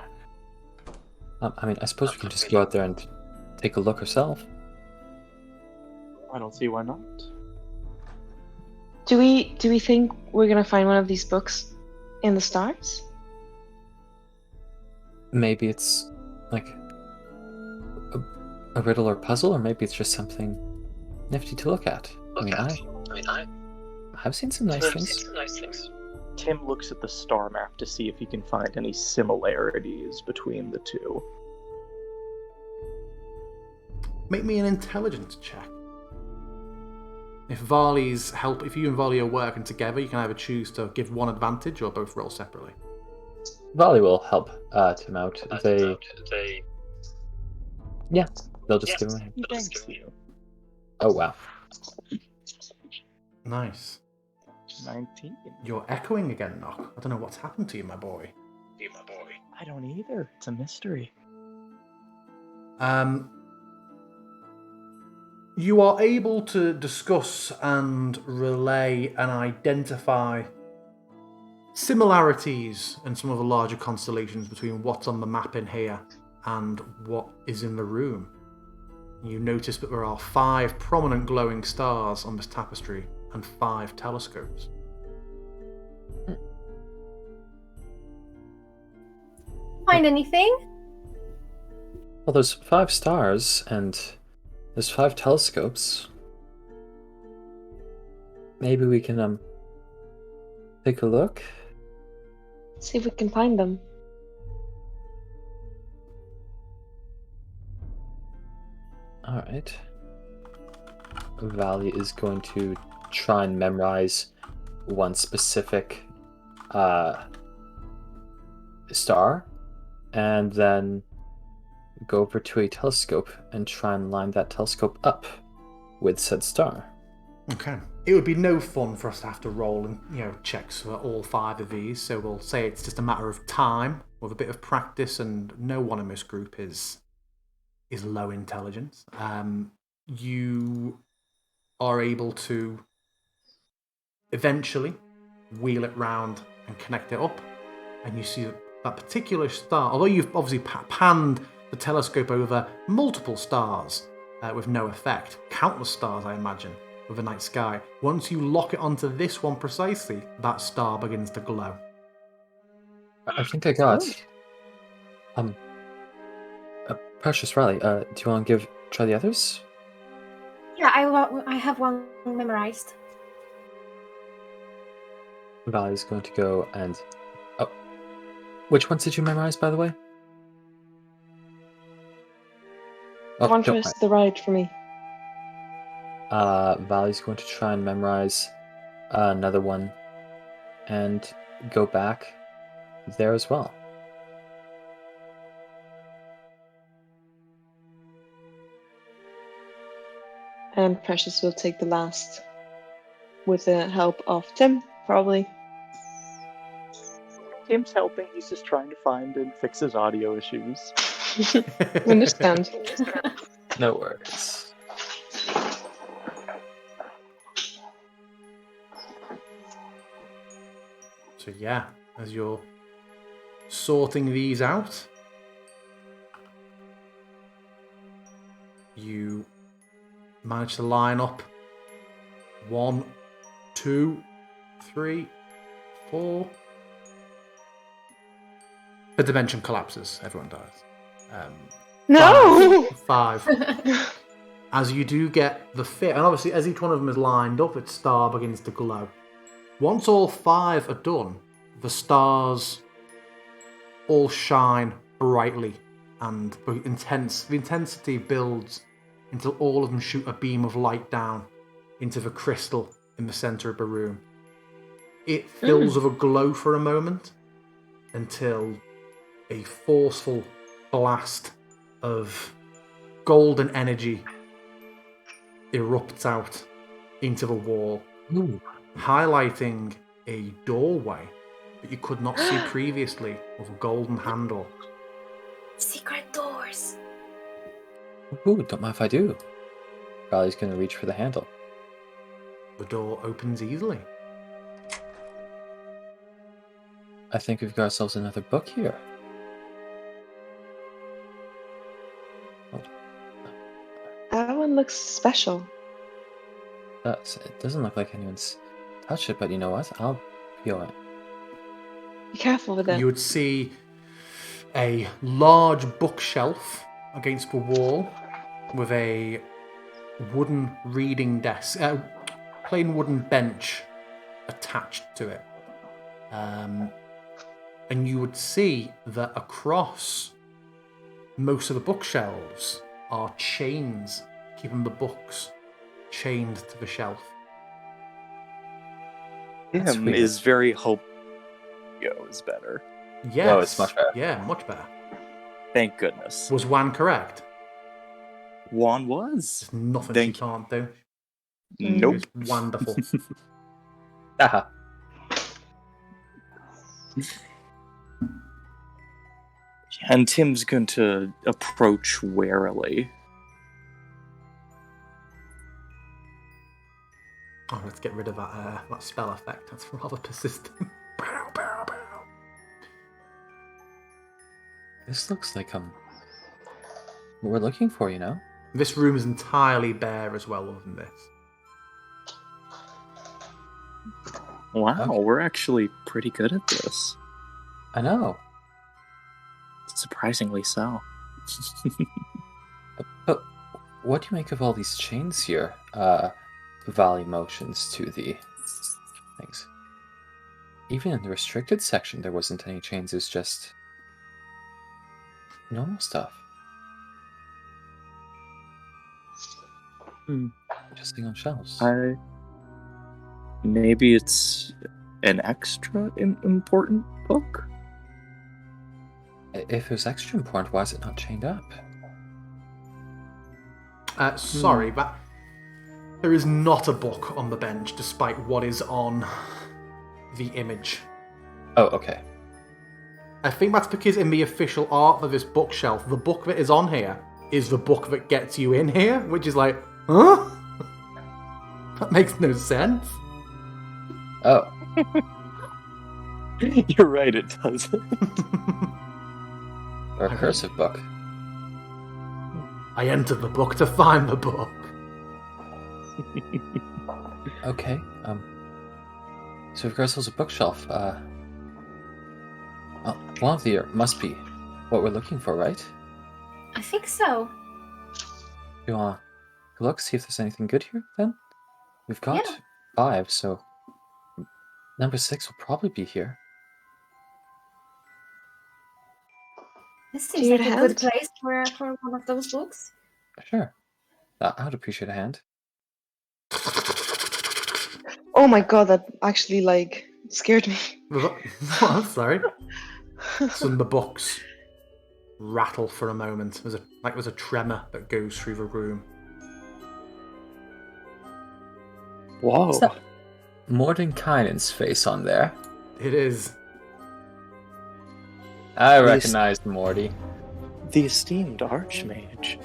I suppose we can just go out there and take a look ourselves. I don't see why not. Do we think we're gonna find one of these books in the stars? Maybe it's like a riddle or puzzle, or maybe it's just something nifty to look at. I've seen some nice things. Tim looks at the star map to see if he can find any similarities between the two. Make me an intelligence check. If you and Varley are working together, you can either choose to give one advantage or both roll separately. Volley will help Tim out. They'll just give him. Thank you. Oh wow! Nice. 19. You're echoing again, Nock. I don't know what's happened to you, my boy. I don't either. It's a mystery. You are able to discuss and relay and identify similarities in some of the larger constellations between what's on the map in here and what is in the room. You notice that there are 5 prominent glowing stars on this tapestry and 5 telescopes. Find anything? Well, there's 5 stars and there's 5 telescopes. Maybe we can take a look. See if we can find them. All right. Valley is going to try and memorize one specific star, and then go over to a telescope and try and line that telescope up with said star. Okay. It would be no fun for us to have to roll and checks for all 5 of these, so we'll say it's just a matter of time with a bit of practice, and no one in this group is low intelligence. You are able to eventually wheel it round and connect it up, and you see that particular star, although you've obviously panned the telescope over multiple stars with no effect, countless stars I imagine, with the night sky, once you lock it onto this one precisely, that star begins to glow. I think I got Precious Riley. Do you want to try the others? Yeah, I have one memorized. Valley's going to go and which ones did you memorize, by the way? The one to the right for me. Valley's going to try and memorize another one and go back there as well. And Precious will take the last with the help of Tim, probably. Tim's helping. He's just trying to find and fix his audio issues. Understand. No worries. So yeah, as you're sorting these out, You manage to line up 1, 2, 3, 4. The dimension collapses. Everyone dies. No! 5. As you do get the 5th, and obviously as each one of them is lined up, its star begins to glow. Once all 5 are done, the stars all shine brightly, and the intensity builds until all of them shoot a beam of light down into the crystal in the center of the room. It fills with a glow for a moment until a forceful blast of golden energy erupts out into the wall, highlighting a doorway that you could not see previously with a golden handle. Secret doors. Ooh, don't mind if I do. Riley's going to reach for the handle. The door opens easily. I think we've got ourselves another book here. That one looks special. It doesn't look like anyone's touched it, but you know what? I'll feel it. Be careful with it. You would see a large bookshelf against the wall with a wooden reading desk, plain wooden bench attached to it. And you would see that across most of the bookshelves are chains keeping the books chained to the shelf. That's Him weird. is very hope. Is better. Yes. Oh, it's much better. Yeah, much better. Thank goodness. Was Juan correct? Juan was. There's nothing Thank she can't do. Nope. It's wonderful. Aha. And Tim's going to approach warily. Oh, let's get rid of that spell effect. That's rather persistent. Bow, bow, bow. This looks like what we're looking for, you know? This room is entirely bare as well, other than this. Wow, Okay. we're actually pretty good at this. I know. Surprisingly so. But what do you make of all these chains here? Valley motions to the things. Even in the restricted section, there wasn't any chains. It's just normal stuff. Just sitting on shelves. Maybe it's an extra important book? If it was extra important, why is it not chained up? Sorry, but there is not a book on the bench, despite what is on the image. Oh, okay. I think that's because in the official art for this bookshelf, the book that is on here is the book that gets you in here, which is like, huh? That makes no sense. Oh. You're right, it doesn't. Or a cursive book. I entered the book to find the book. Okay. So we've got ourselves a bookshelf. One of the must be what we're looking for, right? I think so. You want to look, see if there's anything good here, then? We've got Yeah. 5, so number 6 will probably be here. This Do seems you like need a a good hand? place for one of those books. Sure. I would appreciate a hand. Oh my god, that actually, scared me. I'm sorry. Some of the books rattle for a moment. There's a tremor that goes through the room. Whoa. Is that Mordenkainen's face on there? It is. I Yes. recognized Morty. The esteemed Archmage.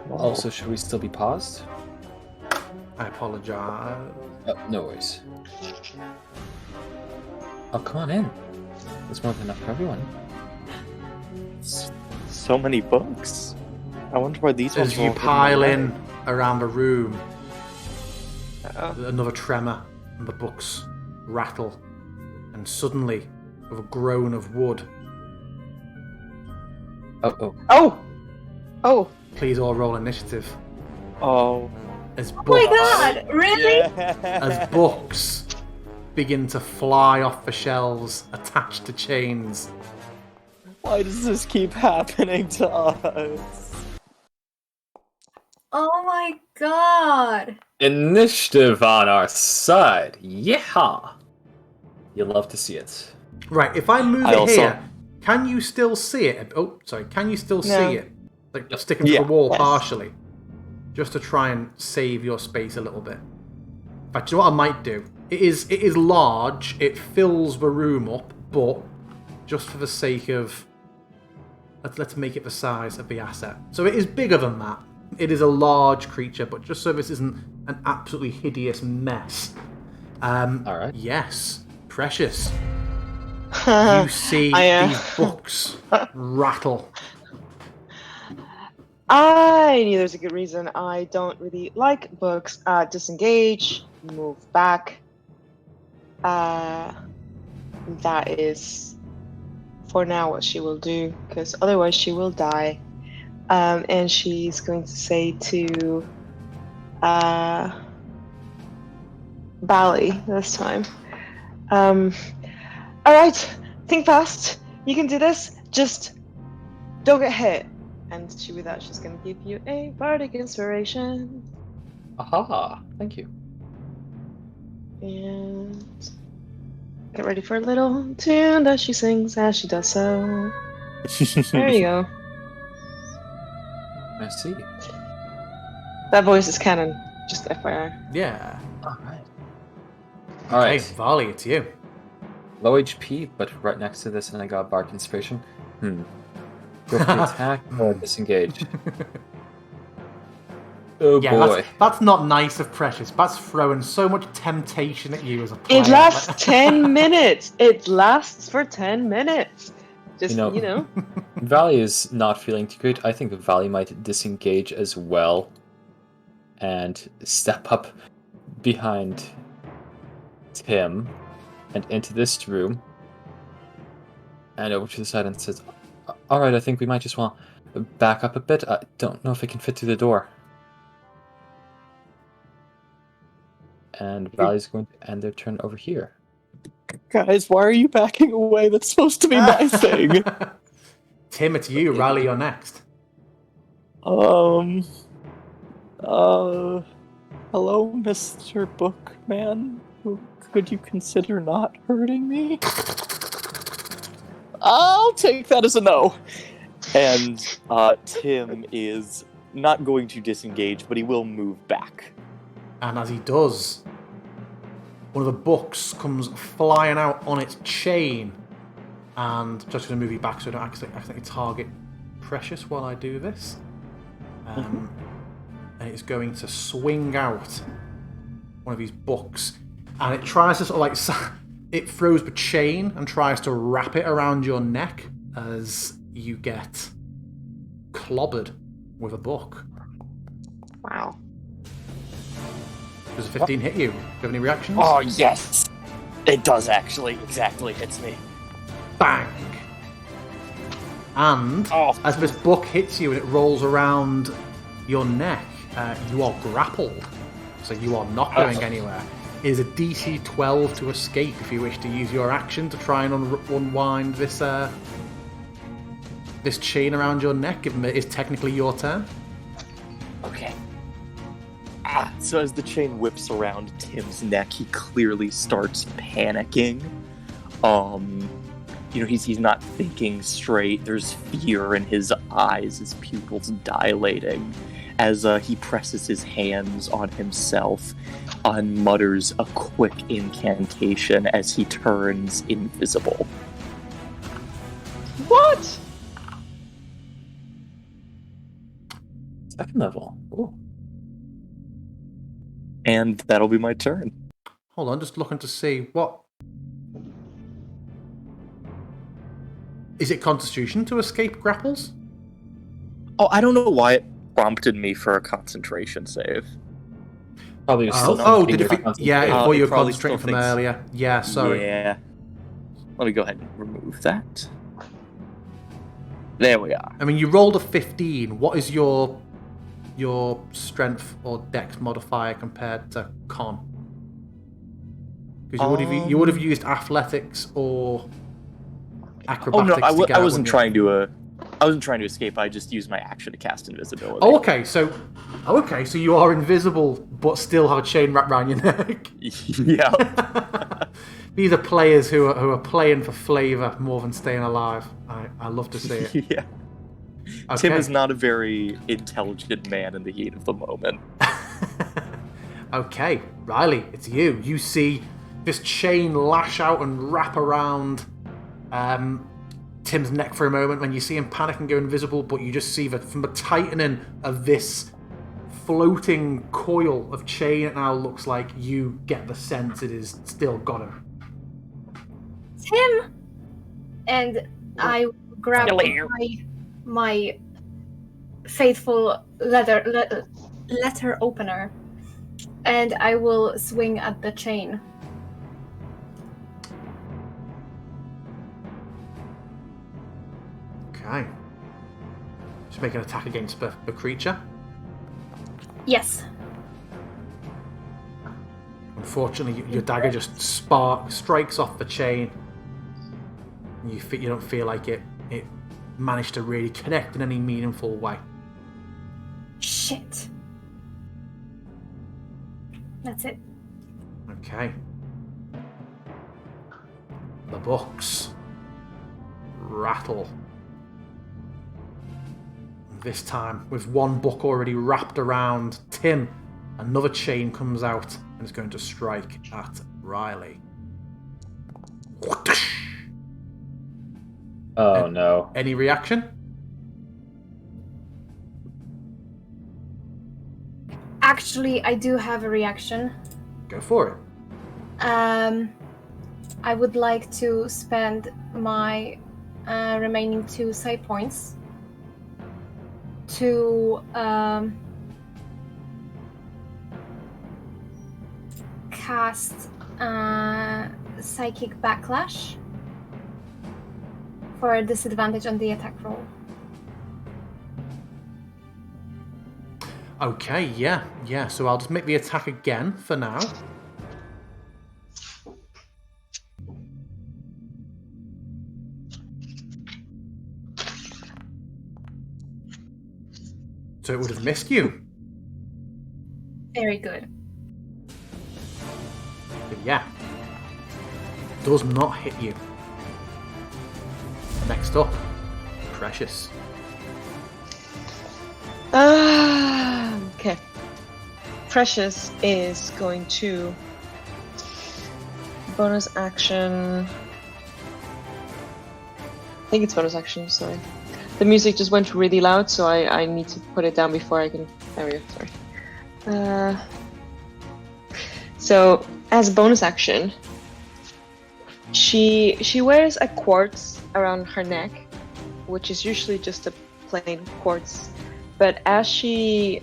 Whoa. Also, should we still be paused? I apologize. Oh, no worries. Oh, come on in. There's more than enough for everyone. So many books. I wonder why these ones As are you all hidden pile away. in around the room, Uh-oh. another tremor, and the books rattle, and suddenly, with a groan of wood, Oh. Oh! Oh! please all roll initiative. Oh. As Oh my books, god, really? as books begin to fly off the shelves, attached to chains. Why does this keep happening to us? Oh my god. Initiative on our side. Yeah. You love to see it. Right, if I move I it also- here, can you still see it? Oh, sorry, can you still No. see it? Like Yep. sticking to Yeah. the wall Yes. partially. Just to try and save your space a little bit. In fact, you know what I might do? It is large, it fills the room up, but just for the sake of let's make it the size of the asset. So it is bigger than that. It is a large creature, but just so this isn't an absolutely hideous mess. Alright. Yes, Precious. You see these books rattle. I knew there's a good reason. I don't really like books. Disengage, move back. That is, for now, what she will do, because otherwise she will die. And she's going to say to Bally this time. Alright, think fast. You can do this. Just don't get hit. And with that, she's going to give you a bardic inspiration. Aha. Thank you. And get ready for a little tune that she sings as she does so. There you go. I see. That voice is canon, just FYI. Yeah. Alright. Okay, Alright. Varley, it's you. Low HP, but right next to this, and I got Bark Inspiration. Go for the attack or disengage? Oh Yeah, boy. that's not nice of Precious. That's throwing so much temptation at you as a player. It lasts 10 minutes! It lasts for 10 minutes! Just, You know- Valley is not feeling too great. I think Valley might disengage as well and step up behind Tim and into this room and over to the side and says, alright, I think we might just want to back up a bit. I don't know if it can fit through the door. And Valley's going to end their turn over here. Guys, why are you backing away? That's supposed to be my thing. Tim, it's you. Riley, you're next. Hello, Mr. Bookman. Could you consider not hurting me? I'll take that as a no. And Tim is not going to disengage, but he will move back. And as he does, one of the books comes flying out on its chain. And just going to move you back so I don't accidentally target Precious while I do this. And it's going to swing out one of these books. And it tries to sort of like... It throws the chain and tries to wrap it around your neck as you get clobbered with a book. Wow. Does a 15 hit you? Do you have any reactions? Oh, yes! It does actually. Exactly hits me. Bang! And as this book hits you and it rolls around your neck, you are grappled. So you are not going anywhere. It is a DC 12 to escape if you wish to use your action to try and unwind this this chain around your neck, given that it is technically your turn. Okay. So as the chain whips around Tim's neck, he clearly starts panicking. He's not thinking straight. There's fear in his eyes, his pupils dilating, as he presses his hands on himself and mutters a quick incantation as he turns invisible. What? Second level. Ooh. And that'll be my turn. Hold on, just looking to see what... Is it Constitution to escape grapples? Oh, I don't know why it prompted me for a concentration save. Probably was still Did it? Yeah, before it you were probably concentrating still from thinks- earlier. Yeah, sorry. Yeah. Let me go ahead and remove that. There we are. I mean, you rolled a 15. What is your strength or dex modifier compared to con? Because you would have used athletics or acrobatics. Oh no, together, I wasn't wouldn't you? I wasn't trying to escape. I just used my action to cast invisibility. Oh, okay. So you are invisible, but still have a chain wrapped around your neck. Yeah. These are players who are playing for flavour more than staying alive. I love to see it. Yeah. Okay. Tim is not a very intelligent man in the heat of the moment. Okay, Riley, it's you. You see this chain lash out and wrap around Tim's neck for a moment when you see him panic and go invisible, but you just see that from the tightening of this floating coil of chain, it now looks like you get the sense it is still got him. Tim! And I grab my faithful letter opener, and I will swing at the chain. Okay. Just make an attack against the creature. Yes. Unfortunately, your dagger just strikes off the chain. You don't feel like it managed to really connect in any meaningful way. Shit. That's it. Okay. The books rattle. This time, with one book already wrapped around Tim, another chain comes out and is going to strike at Riley. Oh no. Any reaction? Actually, I do have a reaction. Go for it. I would like to spend my remaining 2 side points to cast Psychic Backlash for a disadvantage on the attack roll. Okay, yeah. So I'll just make the attack again for now. So it would have missed you. Very good. But yeah. Does not hit you. Next up, Precious. Okay. Precious is going to bonus action. I think it's bonus action, sorry. The music just went really loud, so I need to put it down before I can... There we go, sorry. So, as a bonus action, she wears a quartz around her neck, which is usually just a plain quartz. But as she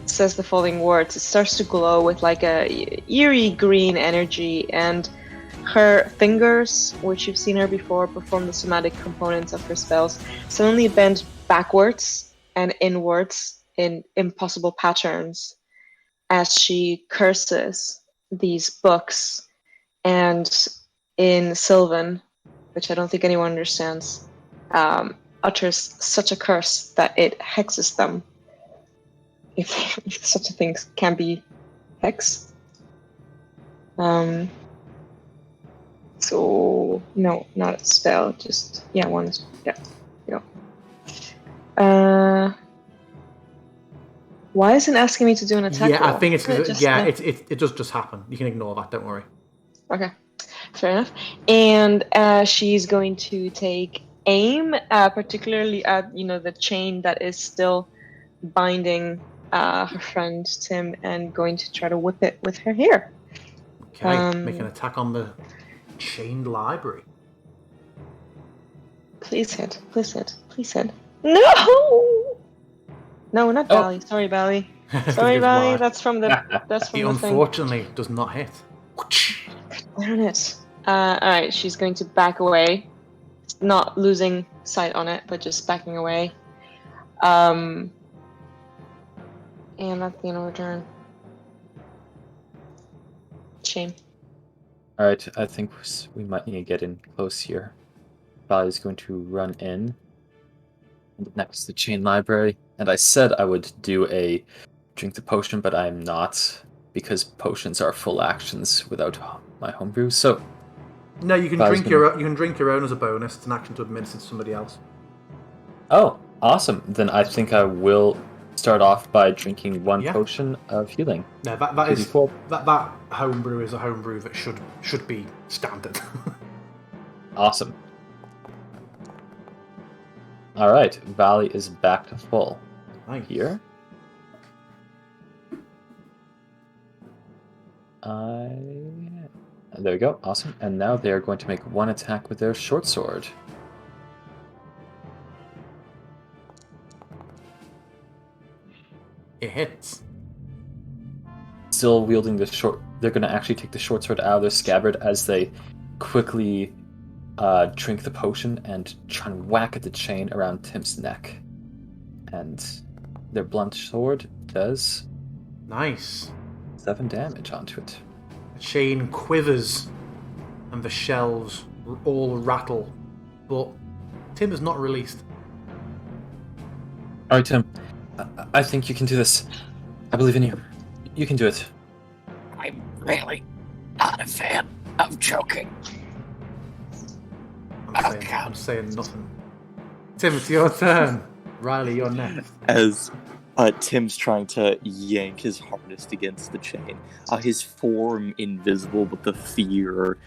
says the following words, it starts to glow with like a eerie green energy, and her fingers, which you've seen her before perform the somatic components of her spells, suddenly bend backwards and inwards in impossible patterns as she curses these books, and in Sylvan, which I don't think anyone understands, utters such a curse that it hexes them. If such a thing can be hex. So no, not a spell. Just one. Why is it asking me to do an attack? Yeah, roll? I think it's it does just happen. You can ignore that. Don't worry. Okay, fair enough. And she's going to take aim, particularly at the chain that is still binding her friend Tim, and going to try to whip it with her hair. Okay, make an attack on the chained library. Please hit. Please hit. Please hit. No! No, not Oh. Bally. Sorry, Bally. Sorry, Bally. That's from the He thing. unfortunately does not hit. Darn it. Alright, she's going to back away. Not losing sight on it, but just backing away. And that's the end of her turn. Shame. Alright, I think we might need to get in close here. Valley's going to run in next to the chain library. And I said I would do a drink the potion, but I'm not, because potions are full actions without my homebrew. So No, you can Valley's drink your own as a bonus. It's an action to administer to somebody else. oh, awesome. Then I think I will start off by drinking one Yeah. potion of healing. No, that is 2d4. that homebrew is a homebrew that should be standard. Awesome. Alright, Valley is back to full. Nice. Here. There we go, awesome. And now they are going to make one attack with their short sword. It hits. Still wielding the short, they're going to actually take the short sword out of their scabbard as they quickly drink the potion and try and whack at the chain around Tim's neck. And their blunt sword does Nice. 7 damage onto it. The chain quivers, and the shelves all rattle, but Tim is not released. Alright, Tim. I think you can do this. I believe in you. You can do it. I'm really not a fan of choking. I'm saying nothing. Tim, it's your turn. Riley, you're next. As Tim's trying to yank his hardest against the chain, his form invisible, but the fear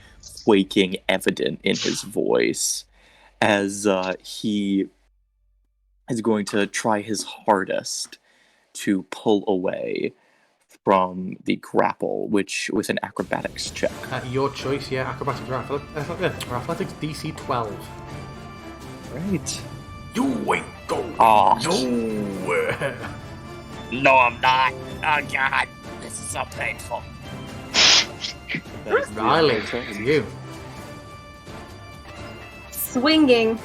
quaking evident in his voice, as he is going to try his hardest to pull away from the grapple, which with an acrobatics check. Your choice, yeah. Acrobatics or athletics, DC 12. Right. You ain't going Oh, nowhere. No, I'm not. Oh, God. This is so painful. that is the Riley, end of my it's turn. you. Swinging.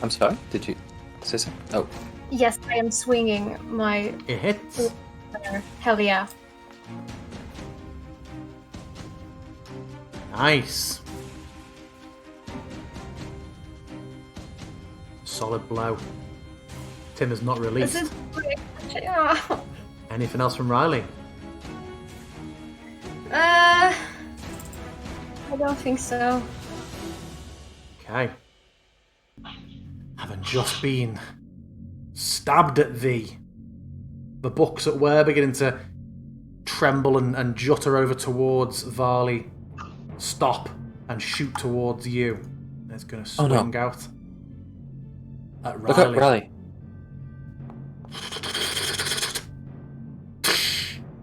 I'm sorry, did you say so? Oh, Yes, I am swinging my. It hits. Hell yeah. Nice. Solid blow. Tim is not This released. is great. Oh. Anything else from Riley? I don't think so. Okay. Having just been stabbed at thee, the books that were beginning to tremble and jutter over towards Varley stop and shoot towards you. And it's going to Oh, no. swing out at look up, Riley.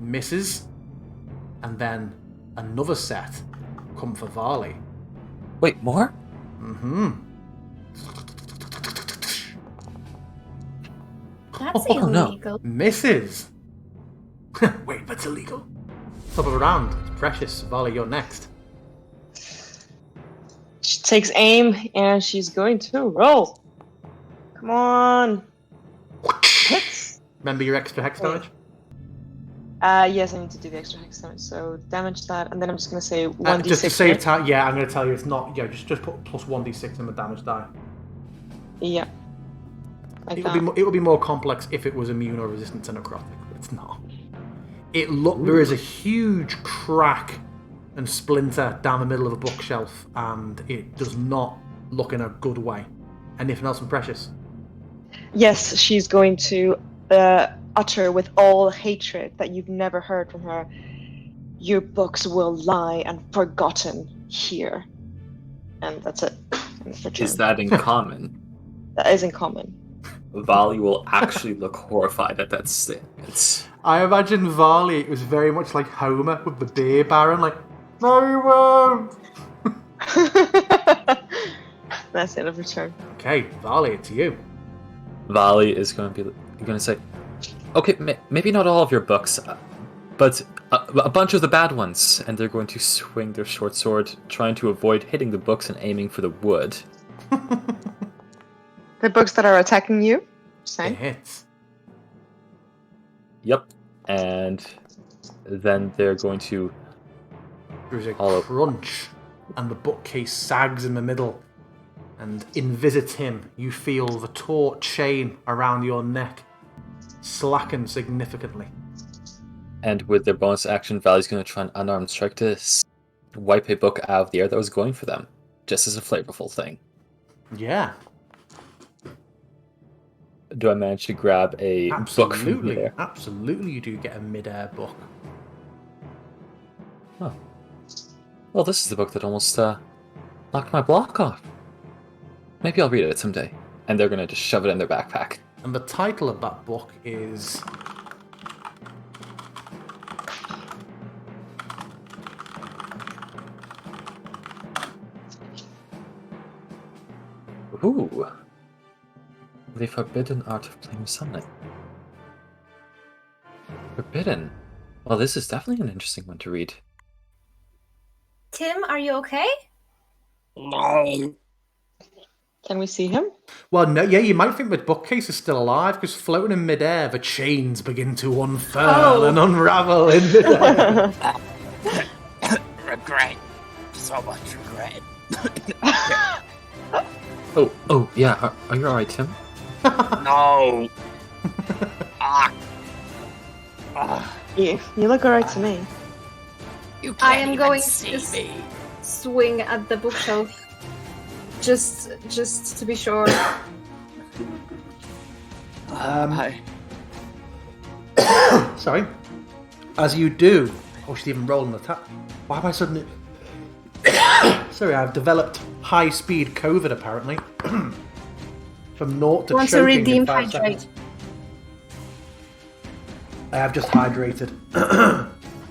Misses, and then another set come for Varley. Wait, more? Mm-hmm. That's Oh, no. illegal. Misses. Wait, that's illegal. Top of the round. It's Precious. Varley, you're next. She takes aim and she's going to roll. Come on. Hits. Remember your extra hex damage? Yes, I need to do the extra hex damage. So damage that, and then I'm just gonna say 1d6. Just to save right? time, yeah, I'm going to tell you it's not. Yeah, just put plus 1d6 in the damage die. Yeah. Like It that. would be more complex if it was immune or resistant to necrotic, but it's not. There is a huge crack and splinter down the middle of a bookshelf, and it does not look in a good way. Anything else from Precious? Yes, she's going to utter with all hatred that you've never heard from her. Your books will lie and forgotten here. And that's it. And that's her turn. Is that in common? That is in common. Vali will actually look horrified at that statement. I imagine Varley, it was very much like Homer with the beer baron, like, no, you won't! That's the end of her turn. Okay, Vali, it's you. Vali is going to say, okay, maybe not all of your books, but a bunch of the bad ones. And they're going to swing their short sword, trying to avoid hitting the books and aiming for the wood. The books that are attacking you? It Same. hits. Yep. And then they're going to... There's a Hollow. crunch, and the bookcase sags in the middle. And in Visit Tim, you feel the taut chain around your neck slacken significantly. And with their bonus action, Vali's going to try an unarmed strike to wipe a book out of the air that was going for them, just as a flavorful thing. Yeah, Do I manage to grab a book from absolutely. there? Absolutely, you do get a mid-air book. Oh. Well, this is the book that almost knocked my block off. Maybe I'll read it someday. And they're going to just shove it in their backpack. And the title of that book is... Ooh. The Forbidden Art of Flame Summoning. Forbidden. Well, this is definitely an interesting one to read. Tim, are you okay? No. Can we see him? Well, no, yeah, you might think the bookcase is still alive, because floating in midair, the chains begin to unfurl and unravel in midair. Regret. So much regret. Oh, yeah. Are you alright, Tim? No. Ah. You look alright to me. You can't I am even going see to me. swing at the bookshelf. Just to be sure. Sorry. As you do... Oh, she's even rolling the attack. Why am I suddenly... Sorry, I've developed high-speed COVID, apparently. From naught to Want to choking redeem in 5 hydrate? seconds. I have just hydrated.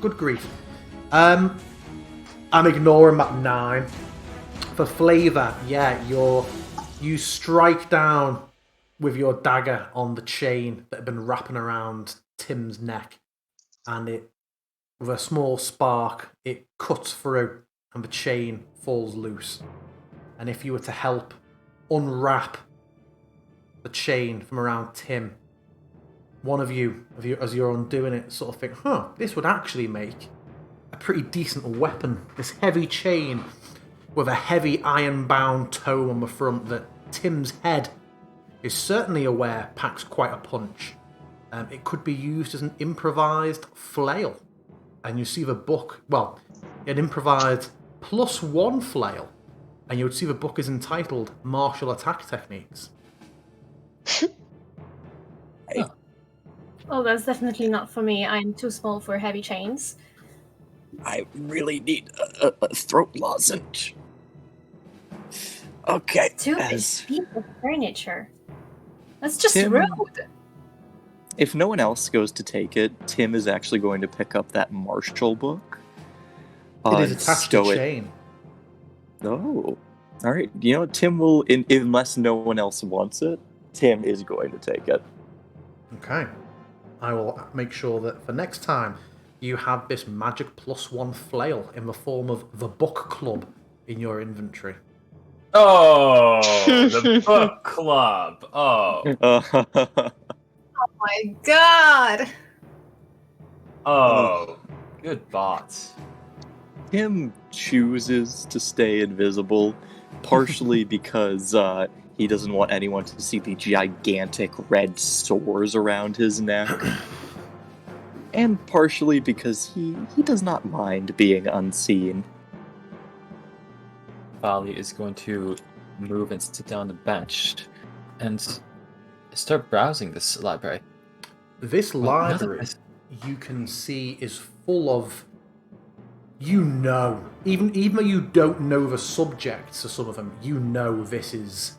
Good grief. I'm ignoring that 9. For flavour, yeah, you strike down with your dagger on the chain that had been wrapping around Tim's neck, and it, with a small spark, it cuts through, and the chain falls loose. And if you were to help unwrap the chain from around Tim, one of you, as you're undoing it, sort of think, this would actually make a pretty decent weapon. This heavy chain with a heavy iron-bound toe on the front that Tim's head is certainly aware packs quite a punch. It could be used as an improvised flail. And you see the book, well, an improvised +1 flail. And you would see the book is entitled Martial Attack Techniques. Oh, that's definitely not for me. I'm too small for heavy chains. I really need a throat lozenge. Okay. Too big as piece of furniture. That's just Tim- rude. If no one else goes to take it, Tim is actually going to pick up that Marshall book. It is and attached to stow a it- chain. Oh, all right. You know, Tim will, unless no one else wants it, Tim is going to take it. Okay. I will make sure that for next time you have this magic +1 flail in the form of the book club in your inventory. Oh, the book club. Oh, Oh my god! good bots. Tim chooses to stay invisible, partially because he doesn't want anyone to see the gigantic red sores around his neck, and partially because he does not mind being unseen. Vali is going to move and sit down on the bench and start browsing this library. This Well, now that library, I- you can see, is full of, even though you don't know the subjects of some of them, you know this is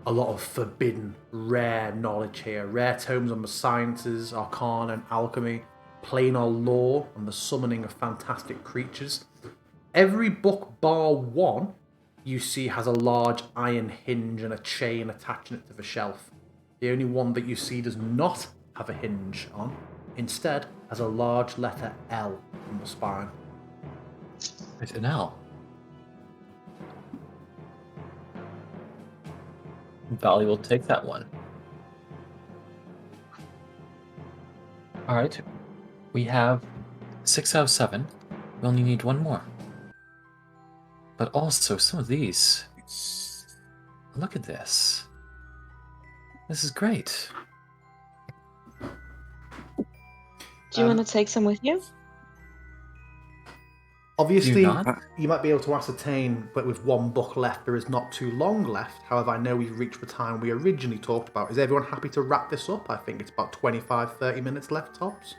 a lot of forbidden, rare knowledge here. Rare tomes on the sciences, arcana and alchemy, plain old lore, and the summoning of fantastic creatures. Every book bar one you see has a large iron hinge and a chain attaching it to the shelf. The only one that you see does not have a hinge on. Instead, has a large letter L on the spine. It's an L. Valley will take that one. Alright. We have 6 out of 7. We only need one more. But also, some of these... Look at this. This is great. Do you want to take some with you? Obviously, Do not? you might be able to ascertain that with one book left, there is not too long left. However, I know we've reached the time we originally talked about. Is everyone happy to wrap this up? I think it's about 25-30 minutes left, tops.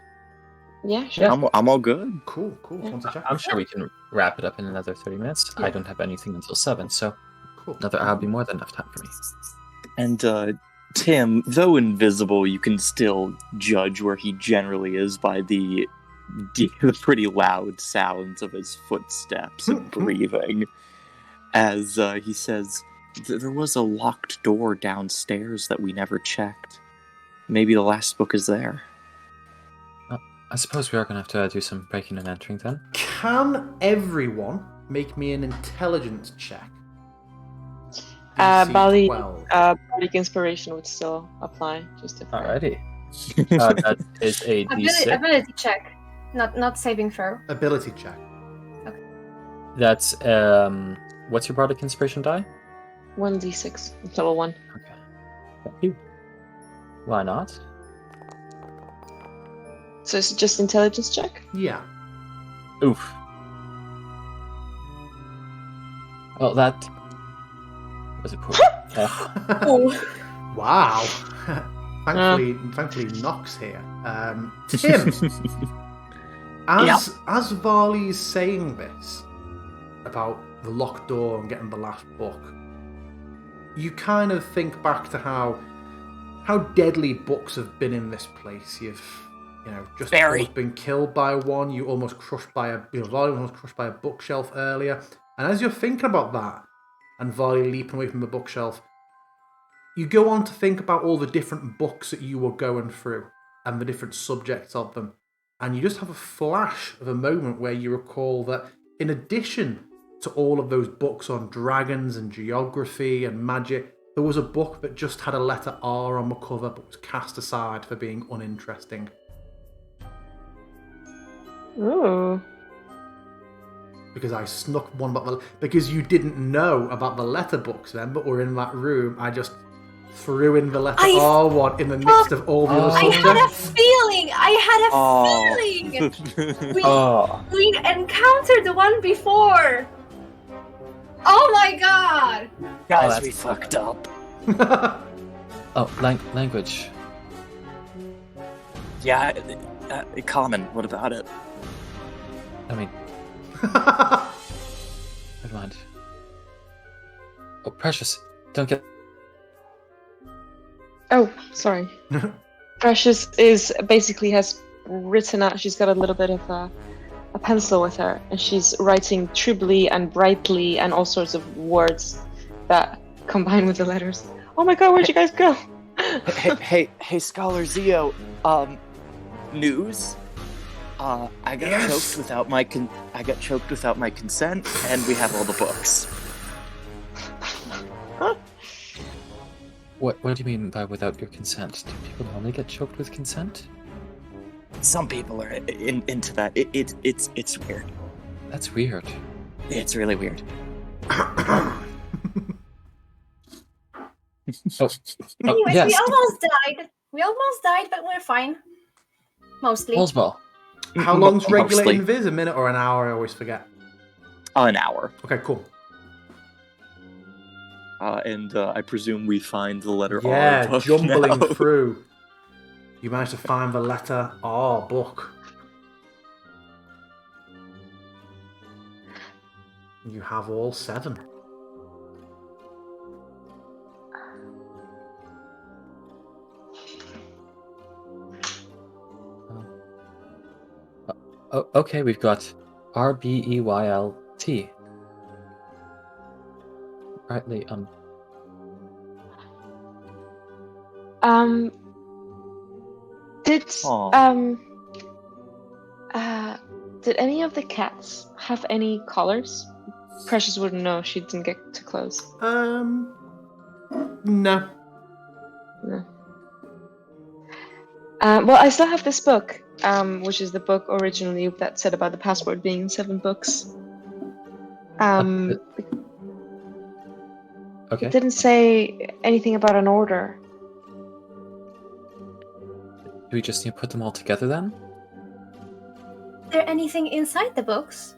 Yeah, sure. Yeah. I'm all good. Cool. Just want to check. I'm sure we can wrap it up in another 30 minutes. Yeah. I don't have anything until 7, so Cool. another hour will be more than enough time for me. And Tim, though invisible, you can still judge where he generally is by the pretty loud sounds of his footsteps and breathing. As he says, there was a locked door downstairs that we never checked. Maybe the last book is there. I suppose we are going to have to do some breaking and entering then. Can everyone make me an intelligence check? Bali, DC 12. Bardic Inspiration would still apply, just if Alrighty. That is a D6. Ability check, not saving throw. Ability check. That's, what's your Bardic Inspiration die? 1d6, level 1. Okay. Thank you. Why not? So it's just intelligence check? Yeah. Oof. Well, that was a poor. Wow. Thankfully, Nox here. Tim, as Varley's saying this about the locked door and getting the last book, you kind of think back to how deadly books have been in this place. You've just almost been killed by one. You almost crushed by Varley was almost crushed by a bookshelf earlier. And as you're thinking about that, and Varley leaping away from the bookshelf, you go on to think about all the different books that you were going through and the different subjects of them. And you just have a flash of a moment where you recall that in addition to all of those books on dragons and geography and magic, there was a book that just had a letter R on the cover but was cast aside for being uninteresting. Ooh. Because I snuck one because you didn't know about the letter books then, but we're in that room. I just threw in the letter R1 in the midst of all the other subjects. I had a feeling. We encountered the one before. Oh my god! Guys, we fucked up. Language. Yeah, common. What about it? I mean... Never mind. Oh, Precious, don't get... Oh, sorry. Precious has written out, she's got a little bit of a pencil with her, and she's writing tribly and brightly and all sorts of words that combine with the letters. Oh my god, where'd you guys go? hey, Scholar Zio, news? I got choked without my consent, and we have all the books. What do you mean by without your consent? Do people normally get choked with consent? Some people are into that. It's weird. That's weird. It's really weird. Anyways, yes. We almost died, but we're fine. Mostly. Ball. How long's regular Mostly. invis? A minute or an hour? I always forget. An hour. Okay, cool. And I presume we find the letter R. Yeah, book jumbling now. through. You managed to find the letter R book. You have all 7. Okay, we've got RBEYL tea. Rightly, Did Aw. did any of the cats have any collars? Precious wouldn't know. She didn't get too close. No. No. Well, I still have this book, which is the book originally that said about the password being in 7 books. It okay. didn't say anything about an order. Do we just need to put them all together then? Is there anything inside the books?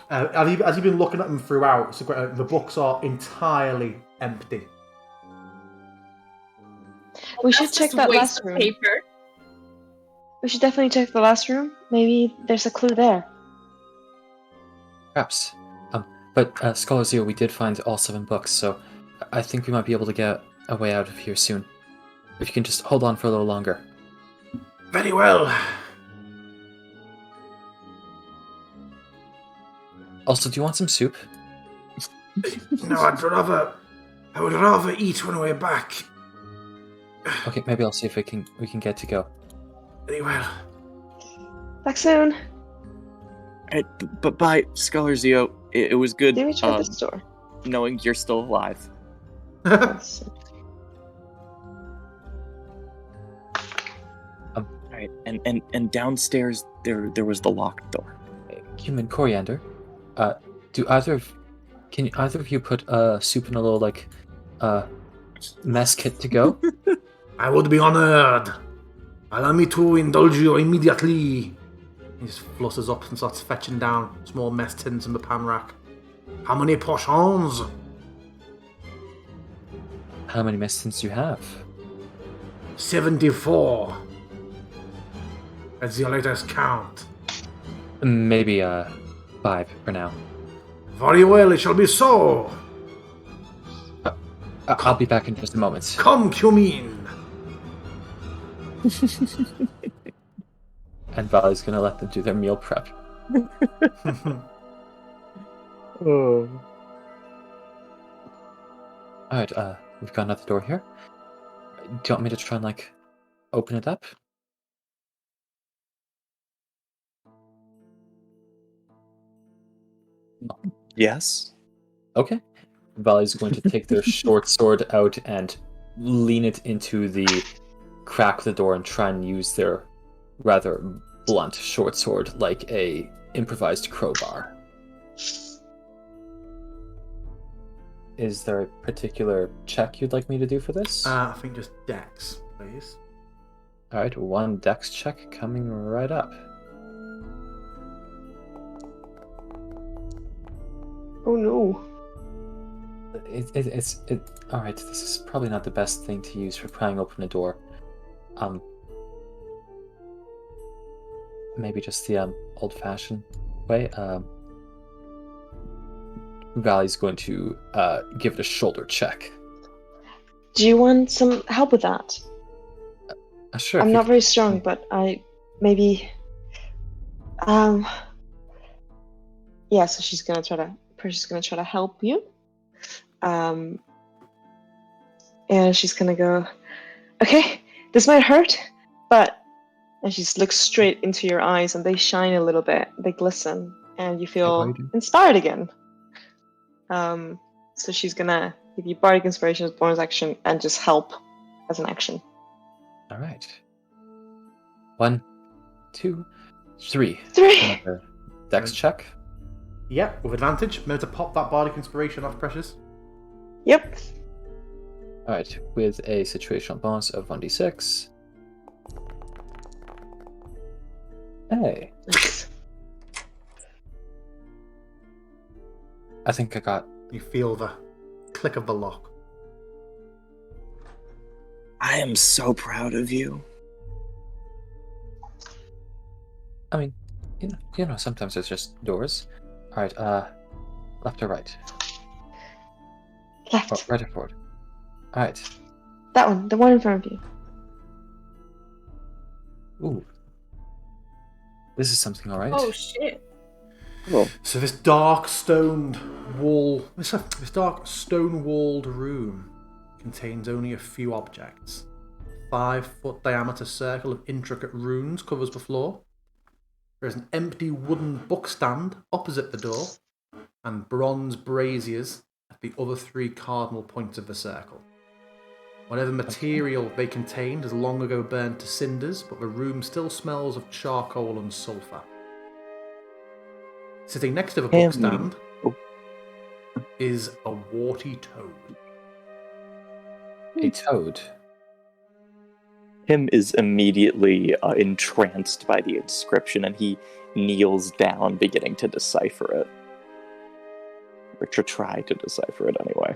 Has he been looking at them throughout? So the books are entirely empty. We should That's check just that waste last of room. paper. We should definitely check the last room. Maybe there's a clue there. Perhaps. But Scholar Zero, we did find all 7 books, so I think we might be able to get a way out of here soon. If you can just hold on for a little longer. Very well. Also, do you want some soup? No, I would rather eat when we're back. Okay, maybe I'll see if we can get to go. Very well. Back soon. But bye, Scholar Zio. It was good Did we try this door? knowing you're still alive. Right, and downstairs there was the locked door. Human Coriander, can either of you put soup in a little mess kit to go? I would be honored. Allow me to indulge you immediately. He just flutters up and starts fetching down small mess tins in the pan rack. How many portions? How many mess tins do you have? 74. That's your latest count. Maybe 5 for now. Very well, it shall be so. I'll be back in just a moment. Come, Cumin. And Valley's gonna let them do their meal prep. Oh. Alright, we've got another door here. Do you want me to try and open it up? Yes. Okay. Valley's going to take their short sword out and lean it into the crack of the door and try and use their rather blunt short sword like a improvised crowbar. Is there a particular check you'd like me to do for this? I think just Dex, please. Alright, 1 dex check coming right up. Oh no. Alright, this is probably not the best thing to use for prying open a door. Maybe just the old-fashioned way. Valley's going to give it a shoulder check. Do you want some help with that? Sure. I'm not very strong, but I maybe. Yeah. So she's gonna try to help you. And she's gonna go. Okay, this might hurt, but. And she looks straight into your eyes, and they shine a little bit. They glisten, and you feel inspired again. So she's gonna give you bardic inspiration as bonus action, and just help as an action. All right. 1, 2, 3. 3. Another dex check. Yeah, with advantage. Remember to pop that bardic inspiration off, Precious. Yep. All right, with a situational bonus of 1d6. Hey. Nice. I think I got. You feel the click of the lock. I am so proud of you. I mean, you know, sometimes it's just doors. All right, left or right? Left. Oh, right or forward? All right. That one, the one in front of you. Ooh. This is something, all right. Oh shit. Oh. So this dark stone walled room contains only a few objects. 5-foot diameter circle of intricate runes covers the floor. There is an empty wooden bookstand opposite the door, and bronze braziers at the other 3 cardinal points of the circle. Whatever material they contained has long ago burned to cinders, but the room still smells of charcoal and sulphur. Sitting next to the bookstand is a warty toad. A toad. Tim is immediately entranced by the inscription, and he kneels down, beginning to decipher it. Or to try to decipher it, anyway.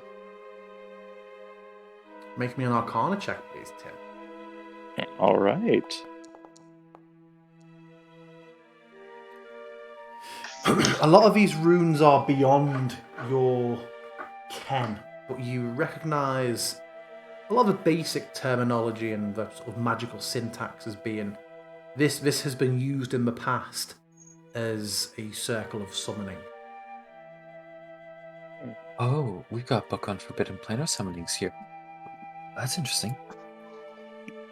Make me an Arcana check, please, Tim. All right. A lot of these runes are beyond your ken, but you recognise a lot of the basic terminology and the sort of magical syntax as being this has been used in the past as a circle of summoning. Oh, we've got a book on forbidden planar summonings here. That's interesting.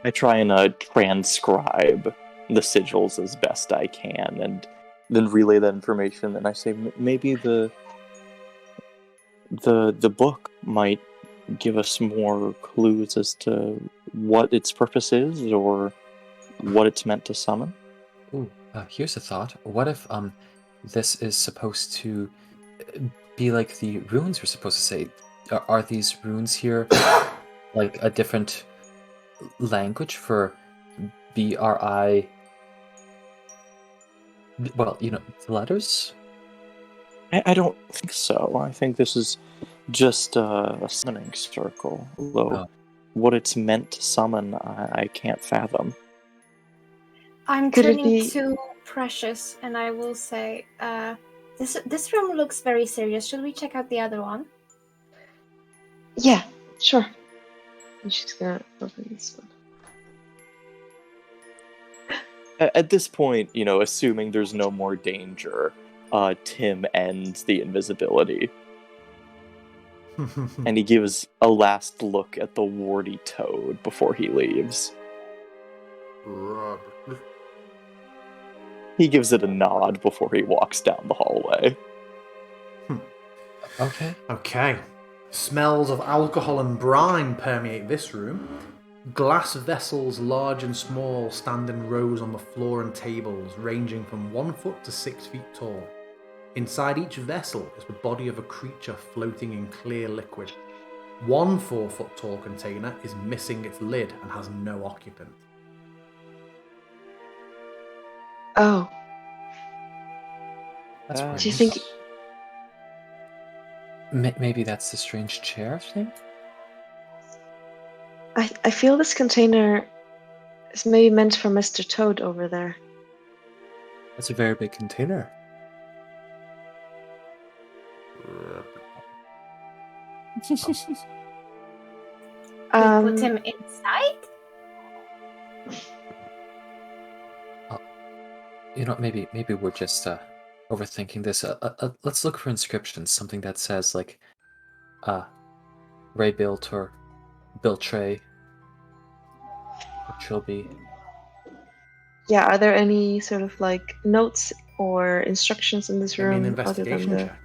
I try and transcribe the sigils as best I can, and then relay that information. And I say maybe the book might give us more clues as to what its purpose is or what it's meant to summon. Ooh, here's a thought. What if this is supposed to be like the runes were supposed to say? Are these runes here like a different language for BRI? Well, the letters? I don't think so. I think this is just a summoning circle. Although what it's meant to summon, I can't fathom. I'm Could it turning be- to Precious, and I will say, this room looks very serious. Should we check out the other one? Yeah, sure. I'm just gonna open this one. At this point, assuming there's no more danger, Tim ends the invisibility. And he gives a last look at the warty toad before he leaves. He gives it a nod before he walks down the hallway. Okay. Smells of alcohol and brine permeate this room. Glass vessels, large and small, stand in rows on the floor and tables, ranging from 1 foot to 6 feet tall. Inside each vessel is the body of a creature floating in clear liquid. One 4-foot tall container is missing its lid and has no occupant. Oh, That's weird. do you think? Maybe that's the strange chair thing? I feel this container is maybe meant for Mr. Toad over there. That's a very big container. We put him inside? Maybe we're just overthinking this. Let's look for inscriptions. Something that says like, Ray built or Biltray or Trilby. Yeah, are there any sort of like notes or instructions in this Give me room an other than investigation the? check.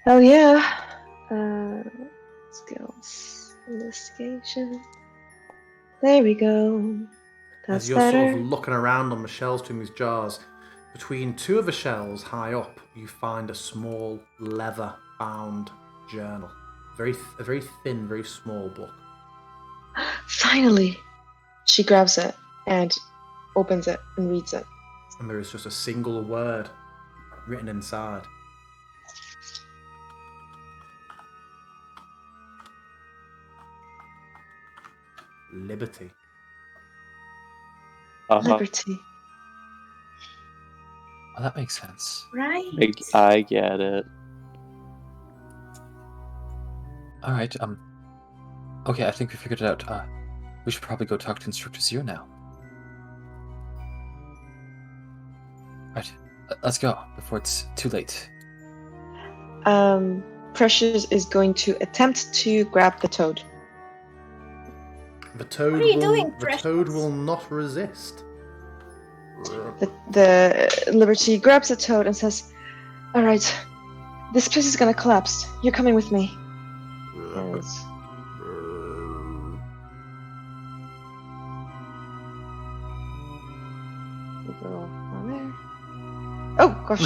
Oh yeah. Skills, investigation. There we go. That's As you're better. sort of looking around on the shelves between these jars, between 2 of the shelves high up, you find a small leather-bound journal. A very thin, very small book. Finally, she grabs it and opens it and reads it. And there is just a single word written inside. Liberty. Liberty. Oh, that makes sense. Right. I get it. All right. Okay, I think we figured it out. We should probably go talk to Instructor Zero now. Right. Let's go before it's too late. Precious is going to attempt to grab the toad. The toad What are you will. doing, The toad Precious? will not resist. The Liberty grabs the toad and says, "All right, this place is gonna collapse. You're coming with me." And we go on there. Oh gosh!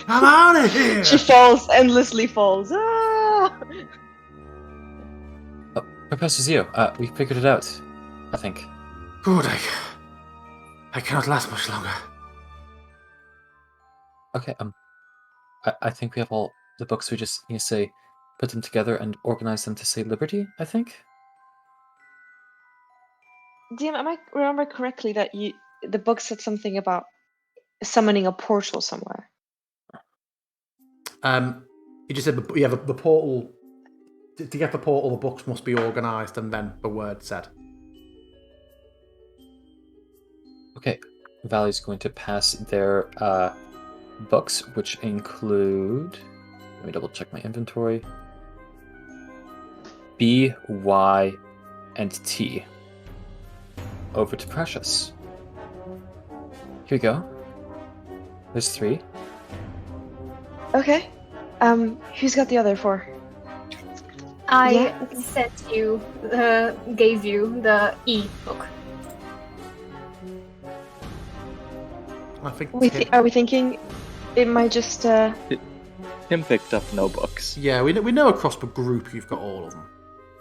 I'm out of here. She falls, endlessly falls. Ah! Professor Zio, we figured it out. I think. Good. I cannot last much longer. Okay. I think we have all the books. We just need to say, put them together and organize them to say liberty. I think. DM, am I remember correctly that the book said something about summoning a portal somewhere? You just said the portal. To get the portal, the books must be organised, and then the word said. Okay. Valley's going to pass their books, which include. Let me double check my inventory. B, Y, and T. Over to Precious. Here we go. There's 3. Okay. Who's got the other 4? I gave you the E book. I think. Are we thinking it might just? Tim picked up no books. Yeah, we know across the group you've got all of them.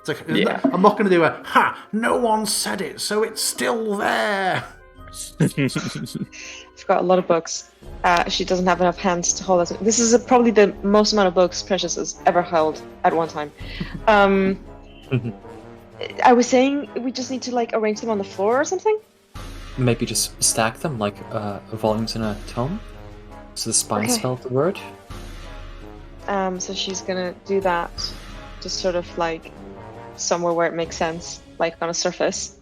It's like, Yeah. I'm not going to do a no one said it, so it's still there. I've got a lot of books. She doesn't have enough hands to hold it. This is probably the most amount of books Precious has ever held at one time. I was saying we just need to like arrange them on the floor or something. Maybe just stack them like volumes in a tome, so the spine Okay. spell of the word. So she's gonna do that, just sort of like somewhere where it makes sense, like on a surface.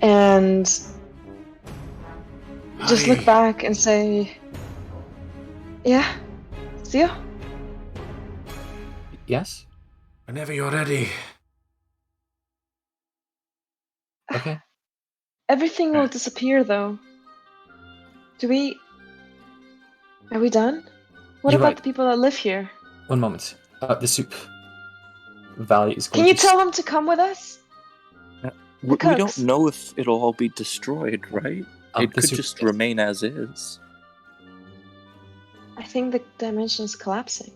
And just look back and say, "Yeah, see ya." Yes. Whenever you're ready. Okay. Everything will disappear, though. Are we done? What You're about right. the people that live here? One moment. The soup. Valley is going Can you to. tell them to come with us? We cooks. don't know if it'll all be destroyed, right? It the could soup- just remain as is. I think the dimension's collapsing.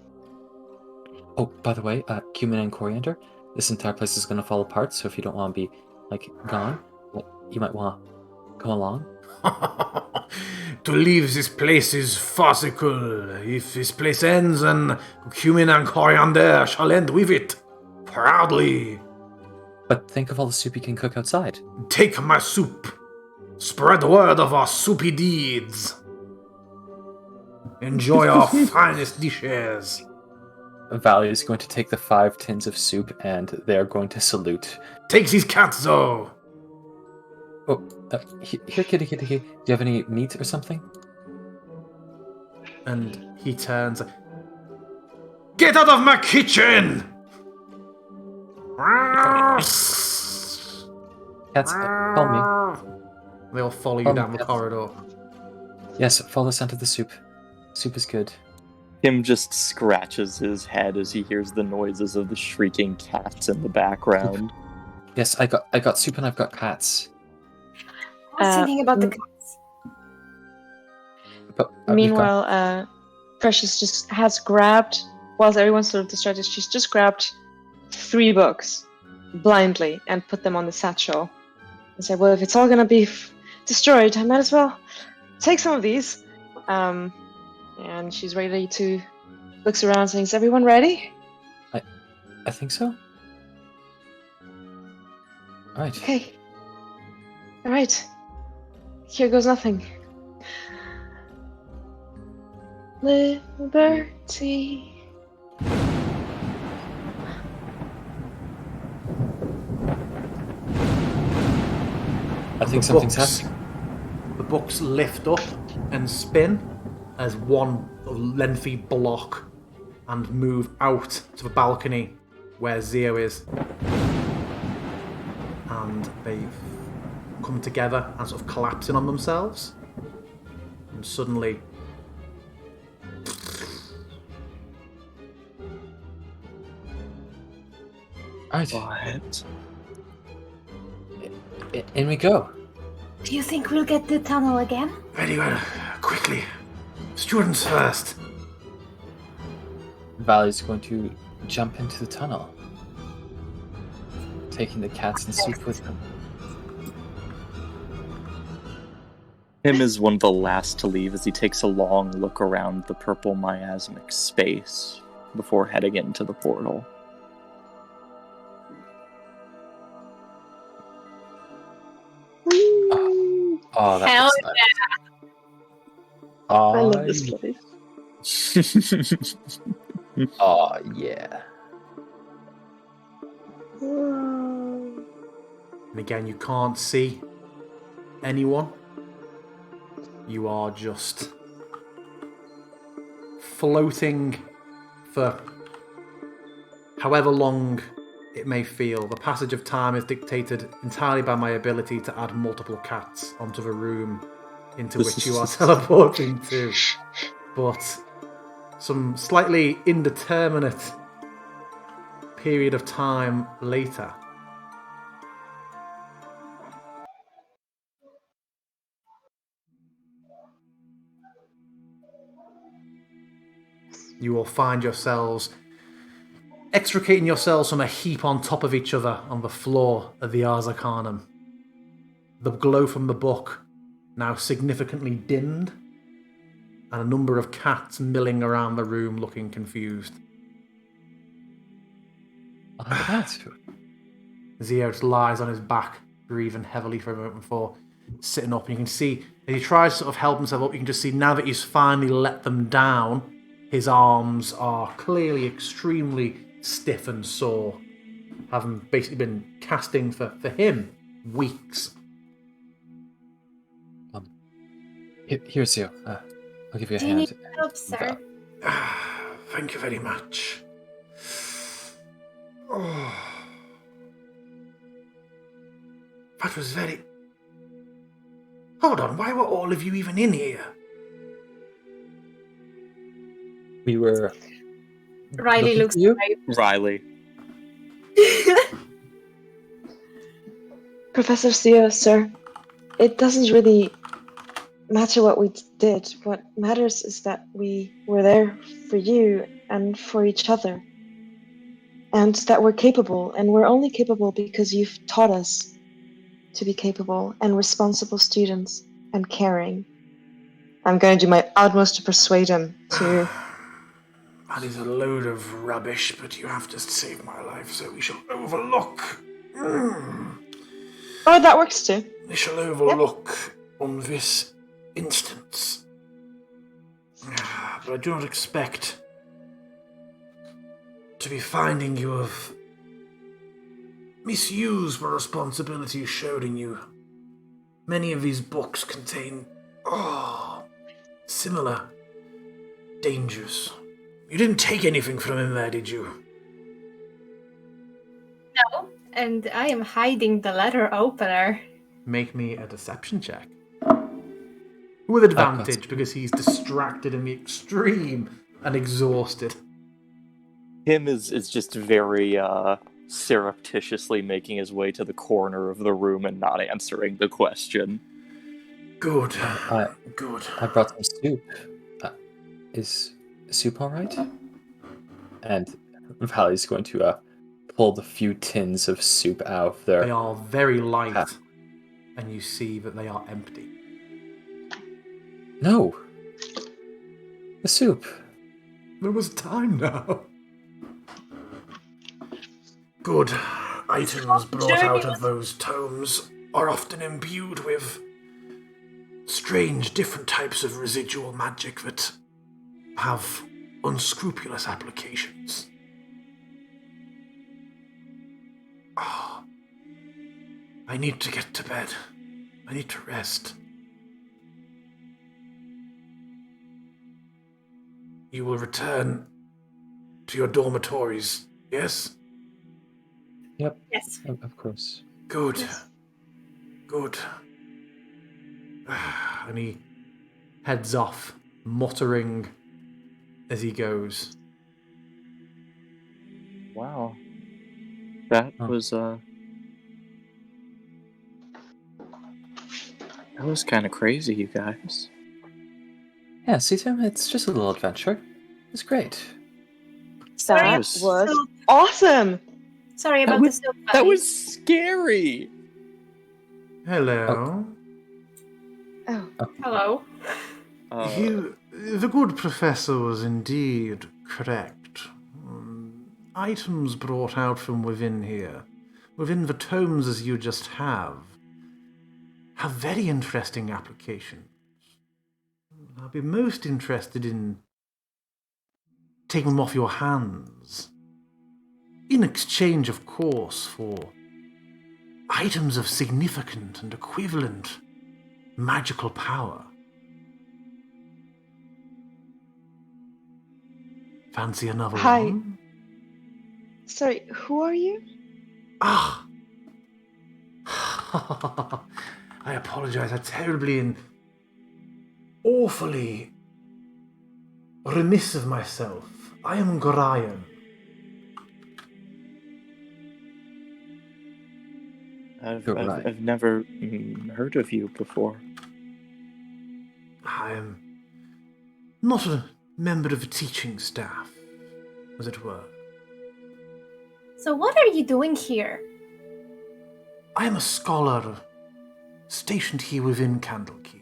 Oh, by the way, cumin and coriander. This entire place is going to fall apart. So if you don't want to be like gone, you might want to come along. To leave this place is farcical. If this place ends, then cumin and coriander shall end with it. Proudly. But think of all the soup you can cook outside. Take my soup. Spread word of our soupy deeds. Enjoy our finest dishes. Valley is going to take the 5 tins of soup and they're going to salute. Take these cats, though. Oh, here, kitty. Do you have any meat or something? And he turns. Get out of my kitchen! Cats, follow me. They'll follow you down the Yes. corridor. Yes, follow the scent of the soup. Soup is good. Tim just scratches his head as he hears the noises of the shrieking cats in the background. Yes, I got soup and I've got cats. I was thinking about the cats. But Meanwhile, Precious just has grabbed, whilst everyone's sort of distracted, she's just grabbed 3 books blindly and put them on the satchel and said, "Well, if it's all gonna be destroyed, I might as well take some of these." And she's ready to looks around saying, "Is everyone ready?" I think so. All right. Okay. All right. Here goes nothing. Liberty. I think The something's books. happening. The books lift up and spin as one lengthy block and move out to the balcony where Zio is. And they come together and sort of collapsing on themselves. And suddenly... Alright, What? in we go. Do you think we'll get the tunnel again? Very well. Quickly. Students first. Valley's going to jump into the tunnel, taking the cats and soup with him. Him is one of the last to leave as he takes a long look around the purple miasmic space before heading into the portal. Oh, that Hell looks nice. Oh, I love this place. Oh, yeah. And again, you can't see anyone. You are just floating for however long it may feel. The passage of time is dictated entirely by my ability to add multiple cats onto the room into which you are teleporting to. But some slightly indeterminate period of time later, you will find yourselves extricating yourselves from a heap on top of each other on the floor of the Ars Arcanum. The glow from the book now significantly dimmed, and a number of cats milling around the room looking confused. Oh, look at that. Zeus lies on his back, breathing heavily for a moment before sitting up. And you can see, as he tries to sort of help himself up, you can just see now that he's finally let them down, his arms are clearly extremely stiff and sore, having basically been casting for him weeks. Here's you. I'll give you a Do you hand. need help, sir? Thank you very much. Oh. That was very... Hold on, why were all of you even in here? We were. Riley looking looks for you. Riley. Professor Theo, sir, it doesn't really matter what we did. What matters is that we were there for you and for each other. And that we're capable, and we're only capable because you've taught us to be capable and responsible students and caring. I'm going to do my utmost to persuade him to... That is a load of rubbish, but you have just saved my life, so we shall overlook... Oh, that works too. We shall overlook on this instance. But I do not expect to be finding you have misused the responsibility showed in you. Many of these books contain similar dangers. You didn't take anything from in there, did you? No, and I am hiding the letter opener. Make me a deception check. With advantage, because he's distracted in the extreme and exhausted. Him is just very surreptitiously making his way to the corner of the room and not answering the question. Good. Good. I brought some soup. Is soup all right? And Valley's going to pull the few tins of soup out of there. They are very light, and you see that they are empty. No. The soup. There was time now. Good. Items brought out of those tomes are often imbued with strange, different types of residual magic that have unscrupulous applications. I need to get to bed. I need to rest. you will return to your dormitories, yes? Yep, Yes. of course. Good. Yes. Good. And he heads off, muttering as he goes. Wow. That Huh. was kind of crazy, you guys. Yeah, see, Tim, it's just a little adventure. It's great. Sorry, That was- was awesome. Sorry That about the was- silk That bunny. was scary. Hello. Oh, Hello. The good professor was indeed correct. Items brought out from within here, within the tomes as you just have very interesting applications. I'll be most interested in taking them off your hands. In exchange, of course, for items of significant and equivalent magical power. Fancy another Hi. one? sorry, who are you? Ah! I apologize. I'm terribly and awfully remiss of myself. I am Gorion. I've never heard of you before. I am not a member of the teaching staff, as it were. So what are you doing here? I am a scholar stationed here within Candlekeep.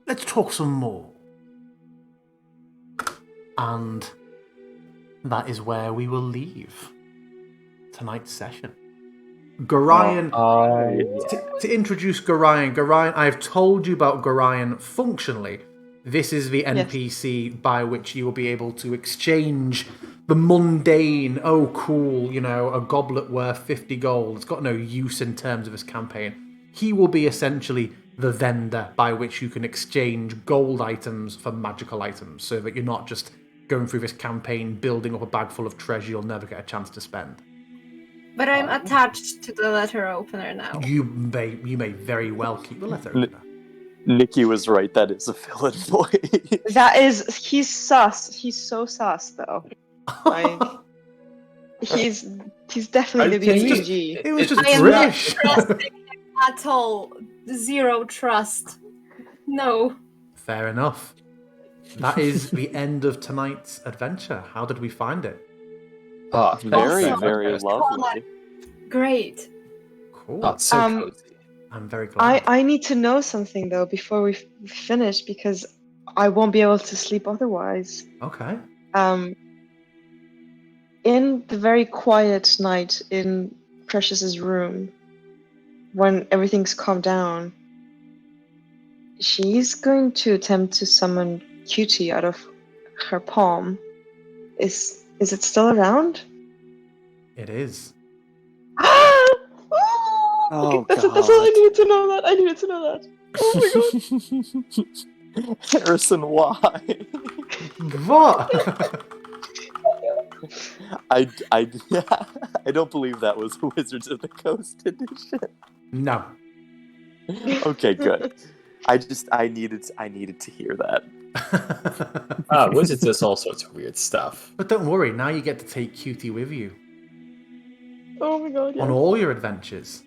Let's talk some more. And that is where we will leave tonight's session. Gorion, to introduce Gorion, I have told you about Gorion functionally. This is the NPC by which you will be able to exchange the mundane, oh cool, a goblet worth 50 gold. It's got no use in terms of this campaign. He will be essentially the vendor by which you can exchange gold items for magical items, so that you're not just going through this campaign building up a bag full of treasure you'll never get a chance to spend. But I'm attached to the letter opener now. You may very well keep the letter opener. Nikki was right. That is a villain voice. He's sus. He's so sus, though. Like, he's definitely the BG. It was just I am British. not trusting him at all. Zero trust. No. Fair enough. That is the end of tonight's adventure. How did we find it? Oh, Very, Awesome. very lovely. Great. Cool. Oh, it's so cozy. I'm very glad. I need to know something though before we finish because I won't be able to sleep otherwise. Okay. In the very quiet night in Precious's room, when everything's calmed down, she's going to attempt to summon Cutie out of her palm. Is it still around? It is. Oh, that's all I needed to know that. I needed to know that. Oh my god. Harrison, why? What? I don't believe that was Wizards of the Coast edition. No. Okay, good. I needed to hear that. Wizards does all sorts of weird stuff. But don't worry, now you get to take Cutie with you Oh my god, yeah. on all your adventures.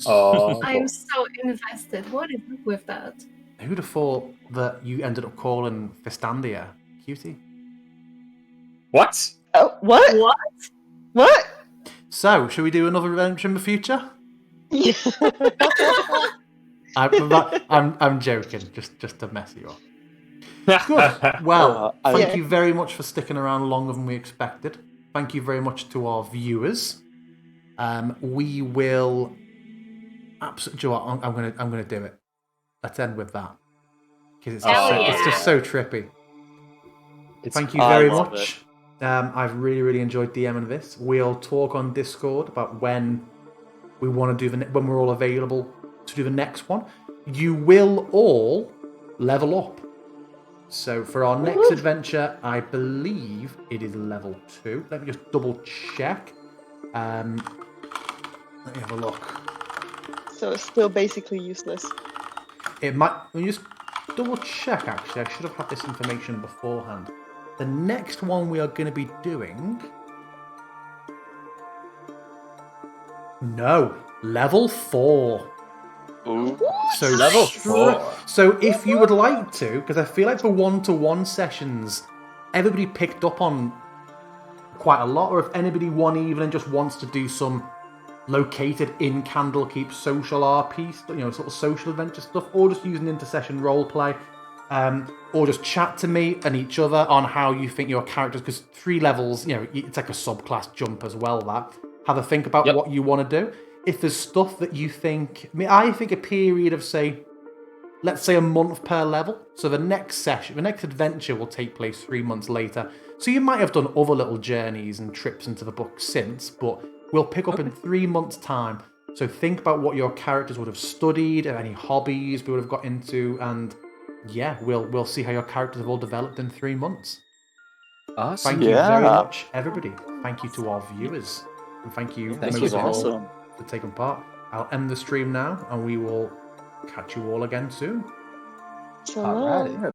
Oh, I'm so invested. What is up with that? Who'd have thought that you ended up calling Fistandia Cutie? what? Oh, what? What? What? So, should we do another adventure in the future? Yeah. I'm joking, just to mess you up. Good. Well, thank you very much for sticking around longer than we expected. Thank you very much to our viewers. We will. Absolutely, I'm gonna do it. Let's end with that because it's just so trippy. Thank you very much. I've really enjoyed DMing this. We'll talk on Discord about when we want to do when we're all available to do the next one. You will all level up So for our next adventure, I believe it is level 2. Let me just double check. Let me have a look. So it's still basically useless. It might. Let me just double check. Actually, I should have had this information beforehand. The next one we are going to be doing. No, level 4. Ooh. So Level 4. So if you would like to, because I feel like for one-to-one sessions, everybody picked up on quite a lot, or if anybody won even and just wants to do some located in Candlekeep social RP, sort of social adventure stuff, or just use an intercession roleplay, or just chat to me and each other on how you think your characters, because 3 levels, it's like a subclass jump as well. That have a think about what you want to do. If there's stuff that you think, I think a period of let's say a month per level. So the next adventure will take place 3 months later. So you might have done other little journeys and trips into the book since, but we'll pick up in 3 months' time. So think about what your characters would have studied, and any hobbies we would have got into, and we'll see how your characters have all developed in 3 months. Awesome. Thank you very much, everybody. Thank you to our viewers, and thank you Thank most you. of all Awesome. for taking part. I'll end the stream now, and we will catch you all again soon. So Alrighty.